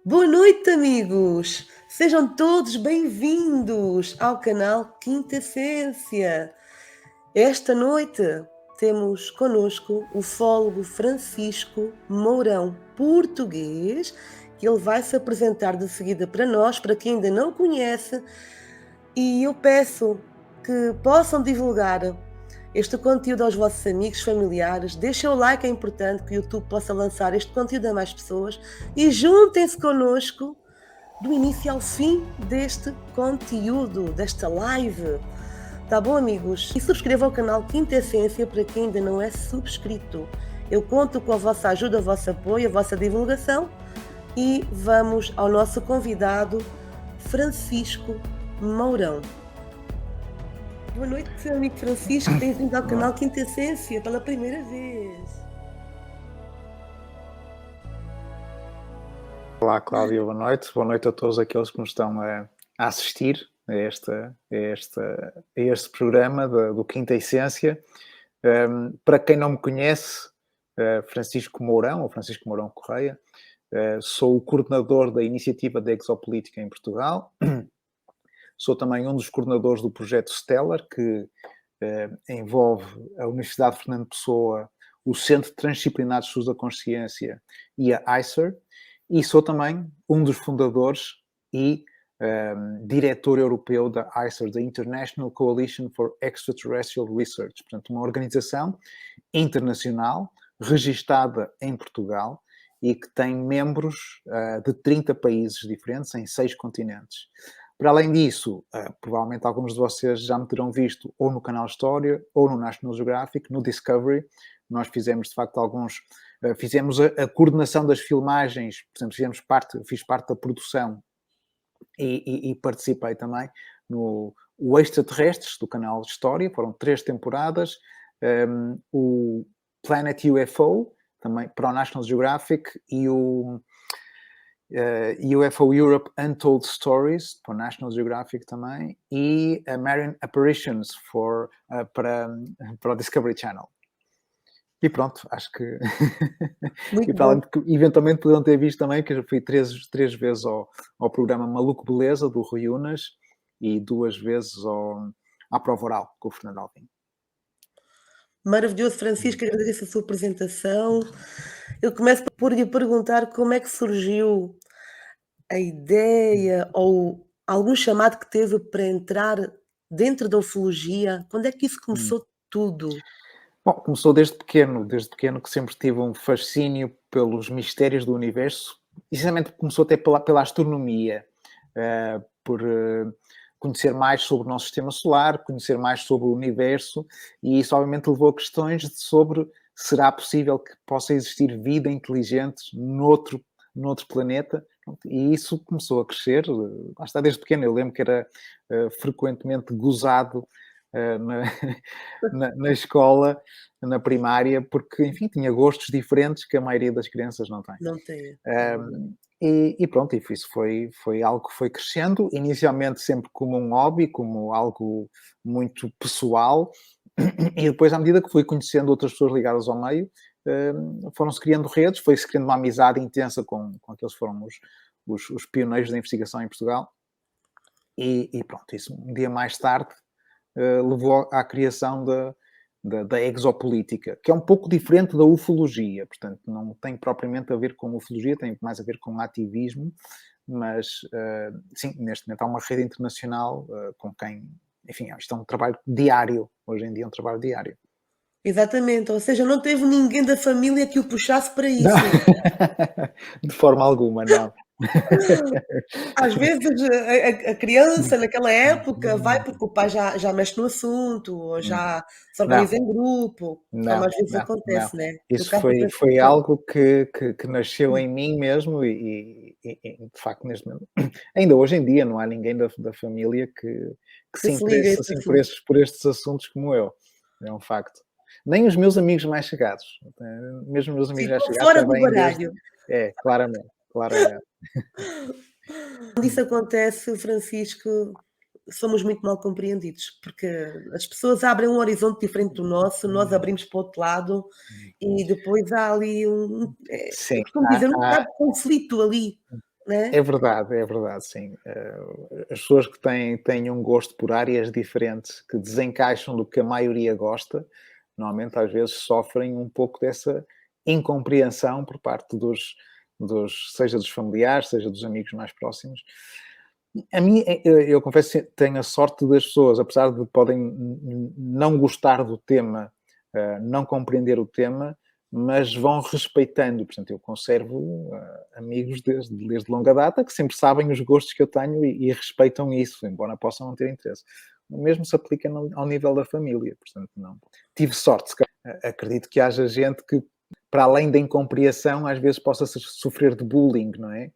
Boa noite, amigos! Sejam todos bem-vindos ao canal Quinta Essência. Esta noite temos connosco o fólogo Francisco Mourão, português, que ele vai se apresentar de seguida para nós, para quem ainda não conhece, e eu peço que possam divulgar este conteúdo aos vossos amigos, familiares. Deixem o like, é importante que o YouTube possa lançar este conteúdo a mais pessoas e juntem-se connosco do início ao fim deste conteúdo, desta live. Tá bom, amigos? E subscrevam o canal Quinta Essência para quem ainda não é subscrito. Eu conto com a vossa ajuda, o vosso apoio, a vossa divulgação e vamos ao nosso convidado, Francisco Mourão. Boa noite, seu amigo Francisco. Bem-vindo ao canal Quinta Essência pela primeira vez. Olá, Cláudia, boa noite. Boa noite a todos aqueles que nos estão a assistir a este programa do Quinta Essência. Para quem não me conhece, Francisco Mourão, ou Francisco Mourão Correia, sou o coordenador da iniciativa da Exopolítica em Portugal. Sou também um dos coordenadores do projeto Stellar, que envolve a Universidade de Fernando Pessoa, o Centro Transdisciplinar de Estudos da Consciência e a ICER. E sou também um dos fundadores e diretor europeu da ICER, da International Coalition for Extraterrestrial Research. Portanto, uma organização internacional registada em Portugal e que tem membros de 30 países diferentes em 6 continentes. Para além disso, provavelmente alguns de vocês já me terão visto ou no canal História ou no National Geographic, no Discovery. Nós fizemos, de facto, fizemos a coordenação das filmagens, por exemplo, fiz parte da produção e participei também no Extraterrestres, do canal História. Foram 3 temporadas. O Planet UFO, também para o National Geographic, e o UFO Europe Untold Stories, para o National Geographic também, e a Marine Apparitions para o Discovery Channel. E pronto, acho que... Muito e para além bom. de que eventualmente poderão ter visto também que eu fui três vezes ao programa Maluco Beleza, do Rui Unas, e 2 vezes à Prova Oral, com o Fernando Alvim. Maravilhoso, Francisco, agradeço a sua apresentação. Eu começo por lhe perguntar como é que surgiu a ideia ou algum chamado que teve para entrar dentro da ufologia. Quando é que isso começou tudo? Bom, começou desde pequeno que sempre tive um fascínio pelos mistérios do universo. Essencialmente começou até pela astronomia, por conhecer mais sobre o nosso sistema solar, conhecer mais sobre o universo, e isso obviamente levou a questões sobre será possível que possa existir vida inteligente noutro planeta, e isso começou a crescer. Lá está, desde pequeno. Eu lembro que era frequentemente gozado na escola, na primária, porque, enfim, tinha gostos diferentes que a maioria das crianças não tem. Não tem. E pronto, isso foi algo que foi crescendo, inicialmente sempre como um hobby, como algo muito pessoal, e depois, à medida que fui conhecendo outras pessoas ligadas ao meio, foram-se criando redes, foi-se criando uma amizade intensa com aqueles que foram os pioneiros da investigação em Portugal, e pronto, isso um dia mais tarde levou à criação da exopolítica, que é um pouco diferente da ufologia. Portanto, não tem propriamente a ver com ufologia, tem mais a ver com ativismo, mas sim, neste momento há uma rede internacional com quem, enfim, isto é um trabalho diário, hoje em dia é um trabalho diário. Exatamente, ou seja, não teve ninguém da família que o puxasse para isso. De forma alguma, não. Às vezes a criança naquela época vai porque o pai já mexe no assunto, ou já se Não, organiza em grupo, como não, às vezes não, não. acontece, né? No Isso caso do foi Francisco, algo que nasceu em mim mesmo e, de facto, neste momento, ainda hoje em dia não há ninguém da família que que se se liga a interesse esse assim assunto. por estes assuntos como eu. É um facto. Nem os meus amigos mais chegados. Mesmo os meus amigos mais Ficou chegados fora já do vêm desde... baralho. Claramente. Quando isso acontece, Francisco, somos muito mal compreendidos, porque as pessoas abrem um horizonte diferente do nosso, nós abrimos para o outro lado e depois há ali eu Sim, costumo dizer, um bocado de conflito ali. né? é verdade, sim. As pessoas que têm um gosto por áreas diferentes, que desencaixam do que a maioria gosta, normalmente às vezes sofrem um pouco dessa incompreensão por parte seja dos familiares, seja dos amigos mais próximos. A mim, eu confesso que tenho a sorte das pessoas, apesar de podem não gostar do tema, não compreender o tema, mas vão respeitando. Portanto, eu conservo amigos desde longa data que sempre sabem os gostos que eu tenho e respeitam isso, embora possam não ter interesse. O mesmo se aplica ao nível da família, portanto, não. Tive sorte, se calhar. Acredito que haja gente que, para além da incompreensão, às vezes possa sofrer de bullying, não é?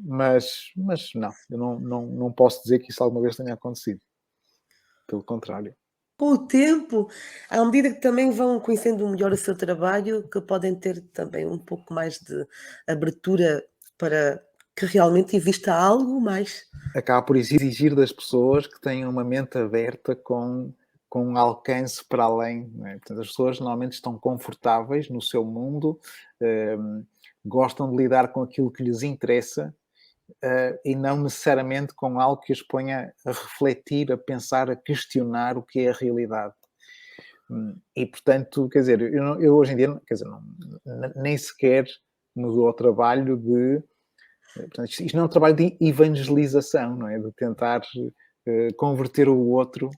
Mas não, eu não posso dizer que isso alguma vez tenha acontecido. Pelo contrário. Com o tempo, à medida que também vão conhecendo melhor o seu trabalho, que podem ter também um pouco mais de abertura para que realmente exista algo mais. Acaba por exigir das pessoas que tenham uma mente aberta com um alcance para além. Não é? Portanto, as pessoas normalmente estão confortáveis no seu mundo, gostam de lidar com aquilo que lhes interessa, e não necessariamente com algo que os ponha a refletir, a pensar, a questionar o que é a realidade. E, portanto, quer dizer, eu hoje em dia, quer dizer, nem sequer me dou ao trabalho de... Portanto, isto não é um trabalho de evangelização, não é? De tentar converter o outro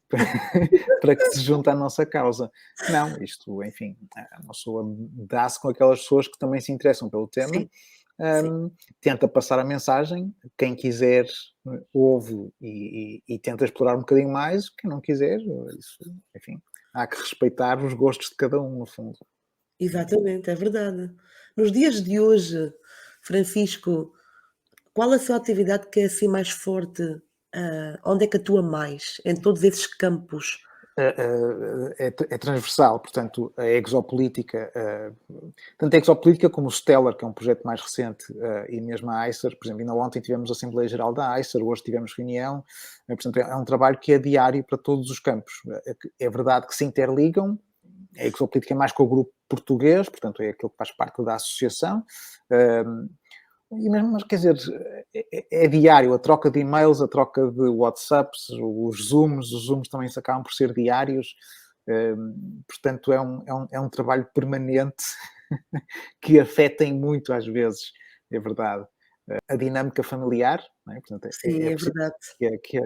para que se junte à nossa causa. Não, isto, enfim, a pessoa dá-se com aquelas pessoas que também se interessam pelo tema, Sim, sim, tenta passar a mensagem, quem quiser ouve e tenta explorar um bocadinho mais, quem não quiser, isso, enfim, há que respeitar os gostos de cada um, no fundo. exatamente, é verdade. Nos dias de hoje, Francisco, qual a sua atividade que é assim mais forte? Onde é que atua mais em todos esses campos? É transversal, portanto, a exopolítica, tanto a exopolítica como o Stellar, que é um projeto mais recente, e mesmo a Acer, por exemplo, ainda ontem tivemos a Assembleia Geral da Acer, hoje tivemos reunião, portanto, é um trabalho que é diário para todos os campos. É verdade que se interligam, a exopolítica é mais com o grupo português, portanto, é aquele que faz parte da associação, e mesmo, mas quer dizer, é diário, a troca de e-mails, a troca de WhatsApps, os Zooms também se acabam por ser diários, portanto é um trabalho permanente que afeta em muito às vezes, é verdade, a dinâmica familiar, não é? Portanto Sim, é é preciso verdade,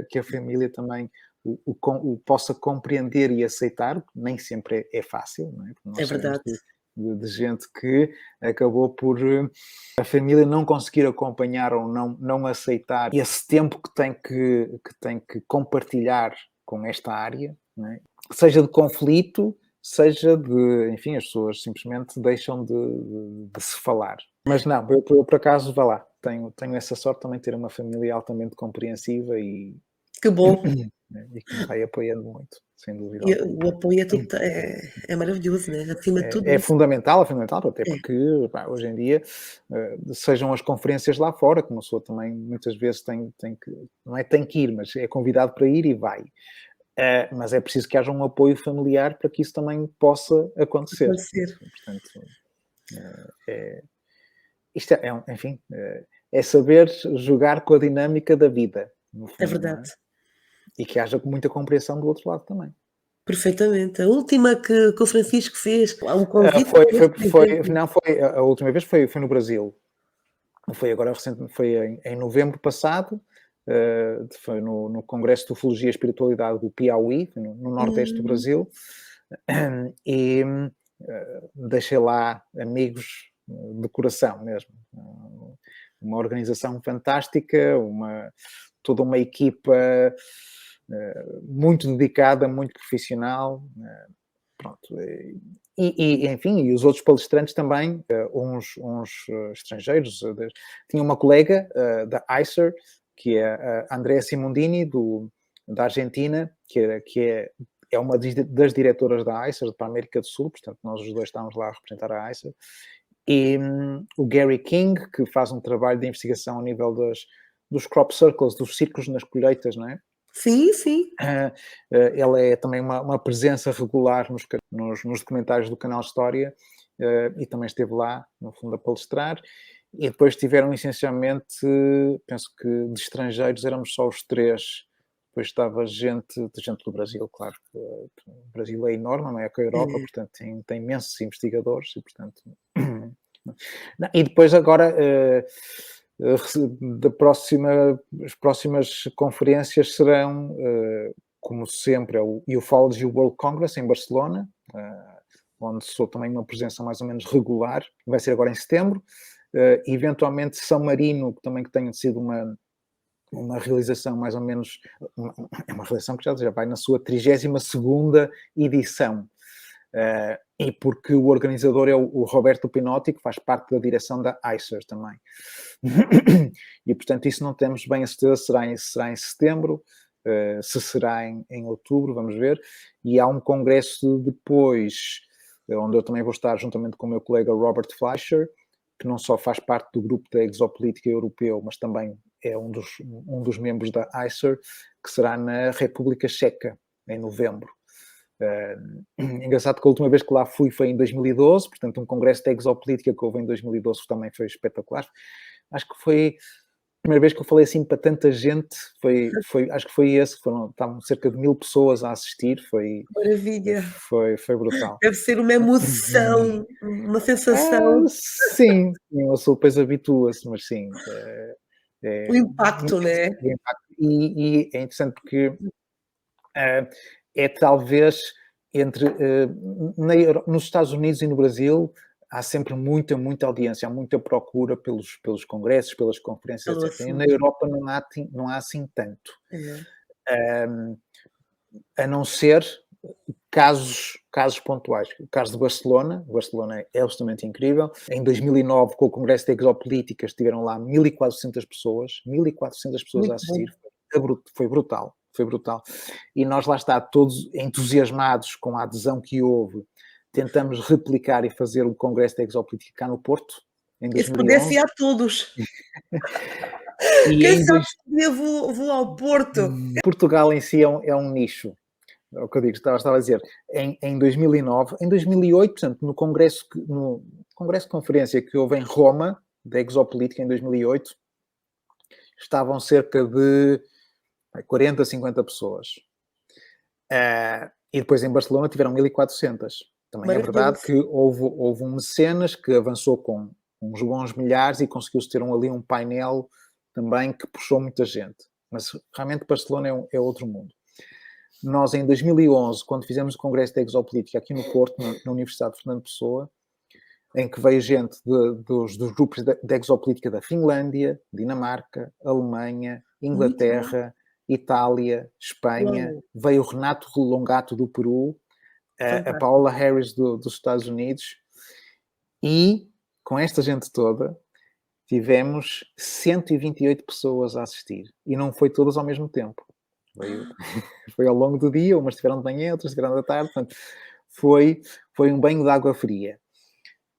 que a família também o possa compreender e aceitar, nem sempre é fácil, não é? Porque é nós sabemos verdade. de gente que acabou por a família não conseguir acompanhar ou não aceitar esse tempo que tem que compartilhar com esta área, não é? Seja de conflito, seja de, enfim, as pessoas simplesmente deixam de se falar. Mas não, eu por acaso, vá lá, tenho essa sorte também de ter uma família altamente compreensiva Que bom. e que me vai apoiando muito, sem dúvida E alguma. o apoio é tudo é maravilhoso, né, acima de tudo É isso. fundamental, até É, porque pá, hoje em dia, sejam as conferências lá fora, que uma pessoa também muitas vezes tem que, não é tem que ir, mas é convidado para ir e vai. Mas é preciso que haja um apoio familiar para que isso também possa acontecer. acontecer. Portanto, isto enfim, é saber jogar com a dinâmica da vida, no É fundo, não verdade, é? E que haja muita compreensão do outro lado também. perfeitamente. A última que o Francisco fez, há um convite Foi, para foi, este foi, evento. não, foi, a última vez foi no Brasil. Foi agora recente, foi em novembro passado, foi no Congresso de Ufologia e Espiritualidade do Piauí, no nordeste do Hum, Brasil, e deixei lá amigos de coração mesmo. Uma organização fantástica, toda uma equipa muito dedicada, muito profissional, pronto. Enfim, e os outros palestrantes também, uns estrangeiros. Tinha uma colega da ICER, que é a Andrea Simondini, da Argentina, é uma das diretoras da ICER para a América do Sul, portanto, nós os dois estávamos lá a representar a ICER. E o Gary King, que faz um trabalho de investigação ao nível dos crop circles, dos círculos nas colheitas, não é? sim, sim. Ela é também uma presença regular nos documentários do canal História, e também esteve lá, no fundo, a palestrar. E depois tiveram essencialmente, penso que de estrangeiros éramos só os três. Depois estava gente do Brasil, claro. O Brasil é enorme, não é que a Europa, portanto tem imensos investigadores e, portanto... E depois agora, as próximas conferências serão, como sempre, o Ufology World Congress em Barcelona, onde sou também uma presença mais ou menos regular, vai ser agora em setembro. Eventualmente São Marino, que também tenha sido uma realização mais ou menos, é uma realização que já vai na sua 32ª edição. E porque o organizador é o Roberto Pinotti, que faz parte da direção da ICER também. E, portanto, isso não temos bem a certeza se será em setembro, se será em outubro, vamos ver. E há um congresso depois, onde eu também vou estar juntamente com o meu colega Robert Fleischer, que não só faz parte do grupo da Exopolítica Europeu, mas também é um dos membros da ICER, que será na República Checa, em novembro. Engraçado que a última vez que lá fui foi em 2012, portanto um congresso de exopolítica que houve em 2012 que também foi espetacular. Acho que foi a primeira vez que eu falei assim para tanta gente, acho que foi esse, estavam cerca de 1000 pessoas a assistir, Maravilha! Foi brutal. Deve ser uma emoção, uma sensação. Sim, uma pessoa depois habitua-se, mas sim. O impacto, não é? E é interessante porque é talvez nos Estados Unidos e no Brasil há sempre muita audiência, há muita procura pelos congressos, pelas conferências, etc. E na Europa não há assim tanto. A não ser casos pontuais. O caso de Barcelona é absolutamente incrível. Em 2009, com o Congresso de Exopolíticas, estiveram lá 1400 pessoas a assistir. Foi brutal. E nós lá está, todos entusiasmados com a adesão que houve, tentamos replicar e fazer o Congresso de Exopolítica cá no Porto, em 2011. E se pudesse ir a todos. Quem sabe se podia vou ao Porto. Portugal em si é um nicho. É o que eu digo, estava a dizer. Em 2009, em 2008, portanto, no Congresso de Conferência que houve em Roma, da Exopolítica, em 2008, estavam cerca de 40, 50 pessoas. E depois em Barcelona tiveram 1400. Também é verdade que houve um mecenas que avançou com uns bons milhares e conseguiu-se ter ali um painel também que puxou muita gente. Mas realmente Barcelona é outro mundo. Nós, em 2011, quando fizemos o Congresso de Exopolítica aqui no Porto, na Universidade de Fernando Pessoa, em que veio gente dos grupos de exopolítica da Finlândia, Dinamarca, Alemanha, Inglaterra, Itália, Espanha, veio o Renato Longato do Peru, a Paola Harris dos Estados Unidos, e com esta gente toda tivemos 128 pessoas a assistir, e não foi todas ao mesmo tempo. Foi ao longo do dia, umas estiveram de manhã, outras estiveram da tarde, portanto, foi um banho de água fria,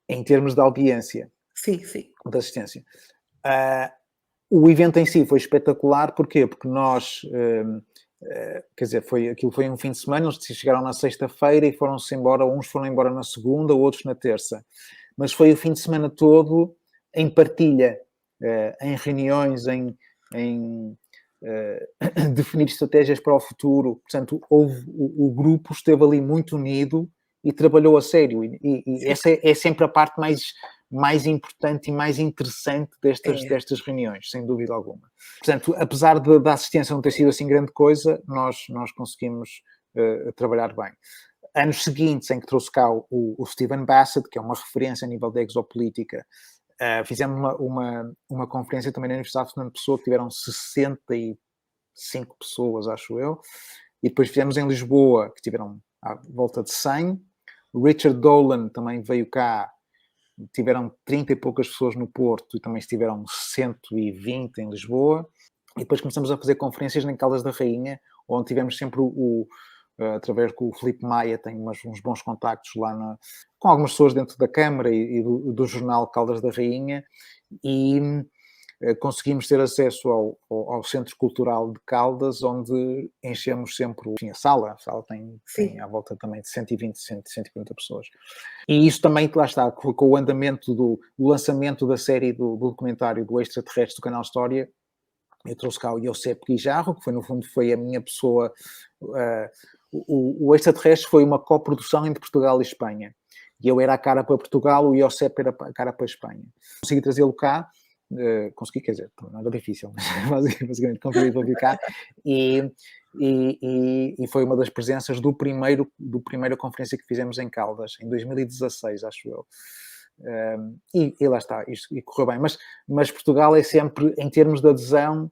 em termos de audiência. Sim. De assistência. O evento em si foi espetacular, porquê? Porque nós, quer dizer, aquilo foi um fim de semana, eles chegaram na sexta-feira e foram-se embora, uns foram embora na segunda, outros na terça. Mas foi o fim de semana todo em partilha, em reuniões, em definir estratégias para o futuro. Portanto, o grupo esteve ali muito unido e trabalhou a sério. E essa é sempre a parte mais importante e mais interessante destas reuniões, sem dúvida alguma. Portanto, apesar da assistência não ter sido assim grande coisa, nós conseguimos trabalhar bem. Anos seguintes, em que trouxe cá o Stephen Bassett, que é uma referência a nível da exopolítica, fizemos uma conferência também na Universidade de Fernando Pessoa, que tiveram 65 pessoas, acho eu, e depois fizemos em Lisboa, que tiveram à volta de 100. O Richard Dolan também veio cá, tiveram 30 e poucas pessoas no Porto e também estiveram 120 em Lisboa. E depois começamos a fazer conferências em Caldas da Rainha, onde tivemos sempre através do Filipe Maia, tem uns bons contactos lá com algumas pessoas dentro da Câmara e do jornal Caldas da Rainha, e conseguimos ter acesso ao Centro Cultural de Caldas, onde enchemos sempre a sala. A sala tem à volta também de 120, 140 pessoas. E isso também, lá está, com o andamento do lançamento da série do documentário do Extraterrestre do Canal História, eu trouxe cá o Iosep Guijarro, que no fundo foi a minha pessoa. O Extraterrestre foi uma coprodução entre Portugal e Espanha. E eu era a cara para Portugal, o Iosep era a cara para a Espanha. Consegui trazê-lo cá, consegui, quer dizer, não era difícil, mas basicamente consegui vir cá, e foi uma das presenças do primeira conferência que fizemos em Caldas, em 2016, acho eu. E lá está, isto e correu bem. Mas Portugal é sempre, em termos de adesão,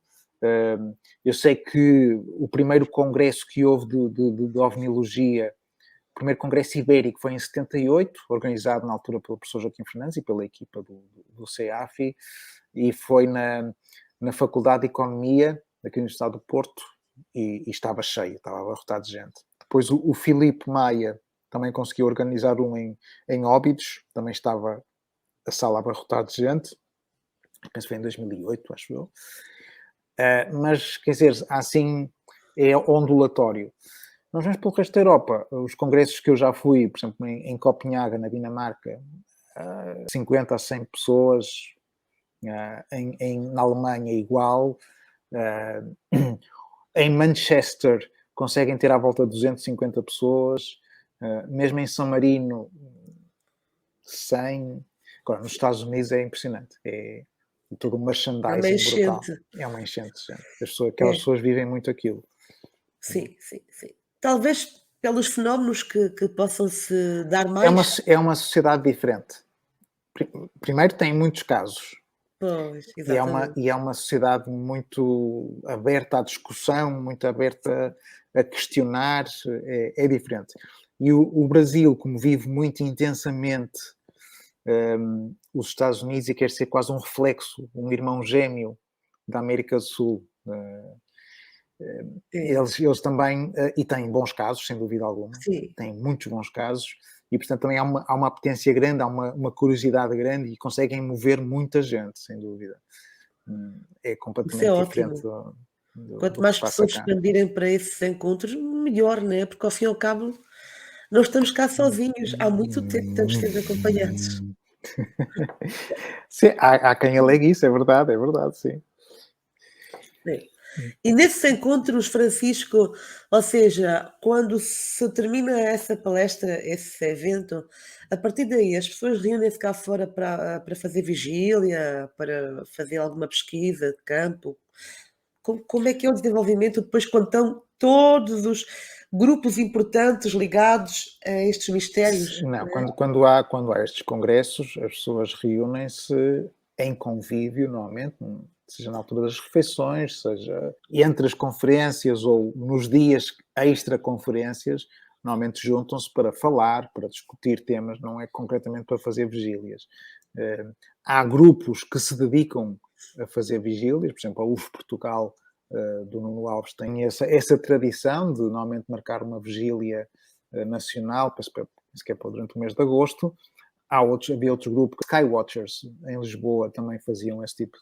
eu sei que o primeiro congresso que houve de ovniologia, o primeiro congresso ibérico, foi em 78, organizado na altura pelo professor Joaquim Fernandes e pela equipa do CEAFI, e foi na Faculdade de Economia, aqui no Estado do Porto, e estava cheio, estava abarrotado de gente. Depois o Filipe Maia também conseguiu organizar um em Óbidos, também estava a sala abarrotada de gente, penso que foi em 2008, acho eu. Mas, quer dizer, assim, é ondulatório. Nós vamos pelo resto da Europa. Os congressos que eu já fui, por exemplo, em Copenhaga, na Dinamarca, 50 a 100 pessoas, na Alemanha igual, em Manchester conseguem ter à volta de 250 pessoas, mesmo em São Marino 100. Agora, nos Estados Unidos é impressionante, é todo um merchandising brutal. É uma enchente, gente. Aquelas pessoas vivem muito aquilo. Sim. Talvez pelos fenómenos que possam se dar mais. É uma sociedade diferente. Primeiro, tem muitos casos. Pois, exatamente. E é uma sociedade muito aberta à discussão, muito aberta a questionar, é diferente. E o Brasil, como vive muito intensamente os Estados Unidos e quer ser quase um reflexo, um irmão gêmeo da América do Sul, eles também, e têm bons casos, sem dúvida alguma, têm muitos bons casos, e portanto também há uma apetência grande, há uma curiosidade grande e conseguem mover muita gente, sem dúvida. É completamente diferente do Quanto mais pessoas expandirem para esses encontros, melhor, não é? Porque ao fim e ao cabo não estamos cá sozinhos, há muito tempo que estamos sempre acompanhados. Sim, há quem alegue isso, é verdade, sim. E nesses encontros, Francisco, ou seja, quando se termina essa palestra, esse evento, a partir daí as pessoas reúnem-se cá fora para fazer vigília, para fazer alguma pesquisa de campo. Como é que é o desenvolvimento depois quando estão todos os grupos importantes ligados a estes mistérios? Não, quando há estes congressos, as pessoas reúnem-se em convívio, normalmente, seja na altura das refeições, seja entre as conferências ou nos dias extra-conferências, normalmente juntam-se para falar, para discutir temas, não é concretamente para fazer vigílias. Há grupos que se dedicam a fazer vigílias, por exemplo, a UF Portugal do Nuno Alves tem essa tradição de normalmente marcar uma vigília nacional, penso que é durante o mês de agosto. Havia outro grupo, Skywatchers, em Lisboa, também faziam esse tipo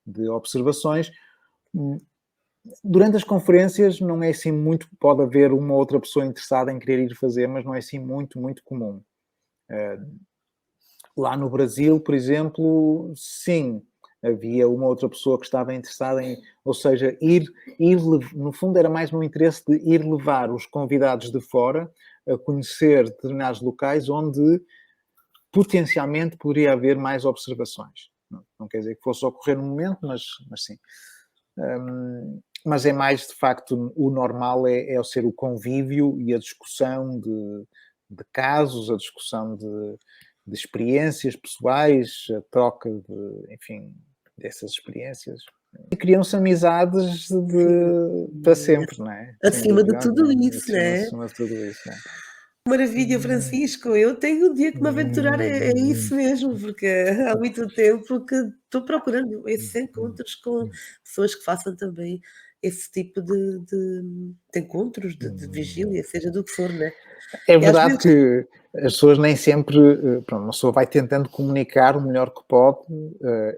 de observações. Durante as conferências não é assim muito, pode haver uma ou outra pessoa interessada em querer ir fazer, mas não é assim muito, muito comum. Lá no Brasil, por exemplo, sim, havia uma outra pessoa que estava interessada em, ou seja, no fundo era mais no interesse de ir levar os convidados de fora a conhecer determinados locais onde potencialmente poderia haver mais observações. Não quer dizer que fosse ocorrer no momento, mas sim. Mas é mais, de facto, o normal é ser o convívio e a discussão de casos, a discussão de experiências pessoais, a troca dessas experiências. E criam-se amizades para sempre, não é? Acima de tudo isso, não é? Acima de tudo isso, não é? Maravilha, Francisco. Eu tenho um dia que me aventurar, é isso mesmo, porque há muito tempo que estou procurando esses encontros com pessoas que façam também esse tipo de encontros, de vigília, seja do que for, né? É E às verdade vezes, que as pessoas nem sempre, pronto, uma pessoa vai tentando comunicar o melhor que pode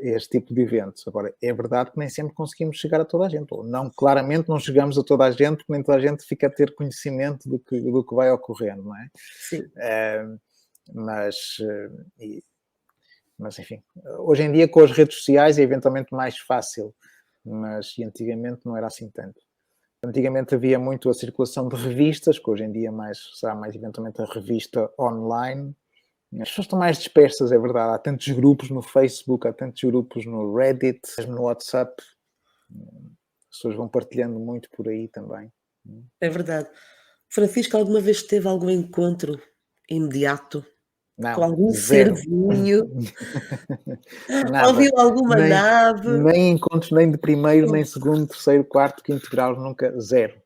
este tipo de eventos. Agora, é verdade que nem sempre conseguimos chegar a toda a gente, ou não, claramente não chegamos a toda a gente, porque nem toda a gente fica a ter conhecimento do que vai ocorrendo, não é? sim, Mas, mas, enfim, hoje em dia com as redes sociais é eventualmente mais fácil, mas antigamente não era assim tanto. Antigamente havia muito a circulação de revistas, que hoje em dia será mais eventualmente a revista online. As pessoas estão mais dispersas, é verdade. Há tantos grupos no Facebook, há tantos grupos no Reddit, mesmo no WhatsApp. As pessoas vão partilhando muito por aí também. é verdade. Francisco, alguma vez teve algum encontro imediato com Não, algum zero. serzinho? Ou Nada. viu alguma Nem, nave? nem encontros nem de primeiro, nem segundo, terceiro, quarto, quinto grau, nunca, zero.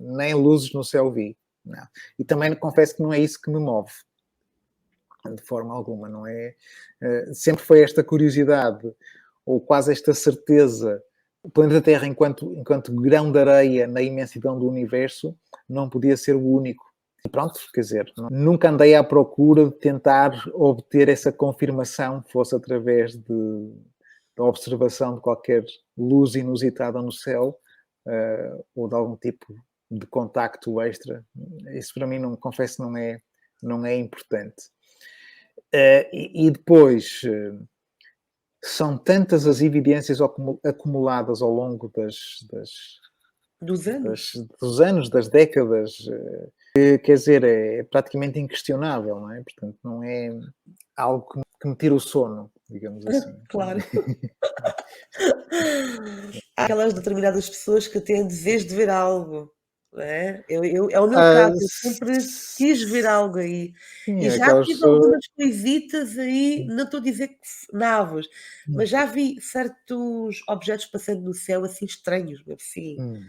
Nem luzes no céu vi. Não. E também confesso que não é isso que me move. De forma alguma, não é? Sempre foi esta curiosidade, ou quase esta certeza, o planeta Terra, enquanto grão de areia na imensidão do universo, não podia ser o único. E pronto, quer dizer, nunca andei à procura de tentar obter essa confirmação, fosse através da observação de qualquer luz inusitada no céu, ou de algum tipo de contacto extra. Isso para mim, não, confesso, não é importante. E depois, são tantas as evidências acumuladas ao longo Dos anos? dos anos, das décadas, que, quer dizer, é praticamente inquestionável, não é? Portanto, não é algo que me tira o sono, digamos assim. Claro. Há aquelas determinadas pessoas que têm desejo de ver algo, não é? É o meu Ah, caso, eu sempre quis ver algo aí. sim, E já aquelas tive pessoas. algumas coisitas aí, não estou a dizer que naves, mas já vi certos objetos passando no céu, assim, estranhos, mesmo assim. Hum,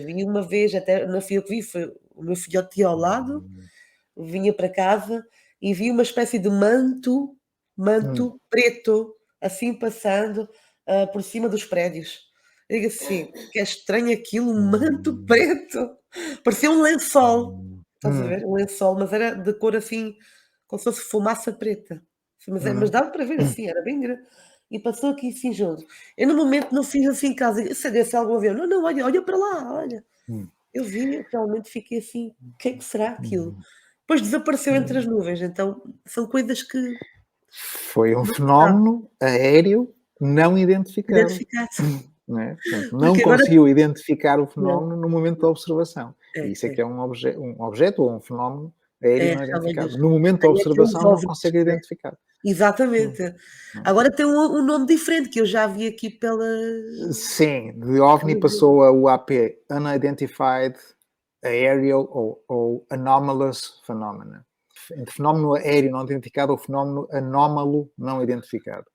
Vi uma vez, até não fui eu que vi, foi o meu filhote ao lado, hum, vinha para casa e vi uma espécie de manto hum, manto preto, assim passando, por cima dos prédios. Eu digo assim: "Que é estranho aquilo, um manto hum, preto", parecia um lençol, estás a hum, ver? Um lençol, mas era de cor assim, como se fosse fumaça preta. Sim, mas hum, dava para ver assim, era bem grande. E passou aqui assim junto. Eu no momento não fiz assim em casa, se desse algum avião, "Não, não, olha para lá, olha". hum, Eu vi, realmente fiquei assim: "O que é que será aquilo?". hum. Depois desapareceu entre as nuvens, então são coisas que Foi um não se sabe fenómeno aéreo não identificado, identificar, não é? Portanto, não porque agora conseguiu identificar o não, fenómeno no momento da observação. E isso é que é, é um objeto ou um fenómeno aéreo é não realmente identificado. No momento da tem aqueles observação não OVNIs, consegue né. identificar. Hum, Exatamente. hum. Agora tem um nome diferente que eu já vi aqui Sim, de OVNI passou a UAP, Unidentified Aerial ou Anomalous Phenomena. Entre fenómeno aéreo não identificado ou fenómeno anómalo não identificado.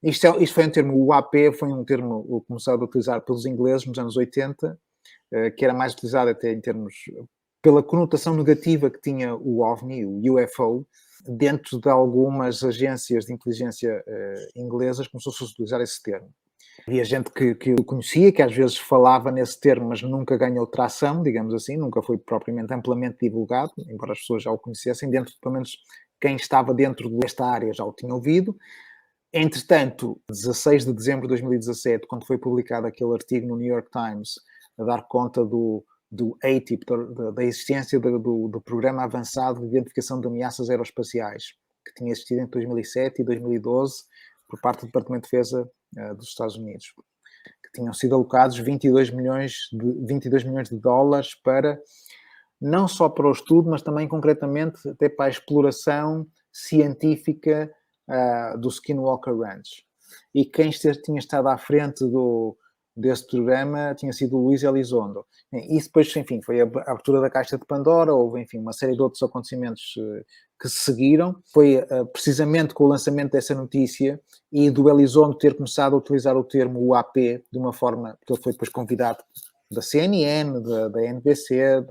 Isto foi um termo, o UAP foi um termo começado a utilizar pelos ingleses nos anos 80, que era mais utilizado até em termos, pela conotação negativa que tinha o OVNI, o UFO, dentro de algumas agências de inteligência inglesas começou-se a utilizar esse termo. Havia gente que o conhecia, que às vezes falava nesse termo, mas nunca ganhou tração, digamos assim, nunca foi propriamente amplamente divulgado, embora as pessoas já o conhecessem, dentro, pelo menos quem estava dentro desta área já o tinha ouvido. Entretanto, 16 de dezembro de 2017, quando foi publicado aquele artigo no New York Times a dar conta do ATIP, da existência do Programa Avançado de Identificação de Ameaças Aeroespaciais, que tinha existido entre 2007 e 2012 por parte do Departamento de Defesa dos Estados Unidos, que tinham sido alocados 22 milhões de dólares para, não só para o estudo, mas também concretamente até para a exploração científica do Skinwalker Ranch. E quem tinha estado à frente desse programa tinha sido o Luís Elizondo. E depois, enfim, foi a abertura da caixa de Pandora, houve, enfim, uma série de outros acontecimentos que se seguiram. Foi precisamente com o lançamento dessa notícia e do Elizondo ter começado a utilizar o termo UAP de uma forma, porque ele foi depois convidado da CNN, da NBC,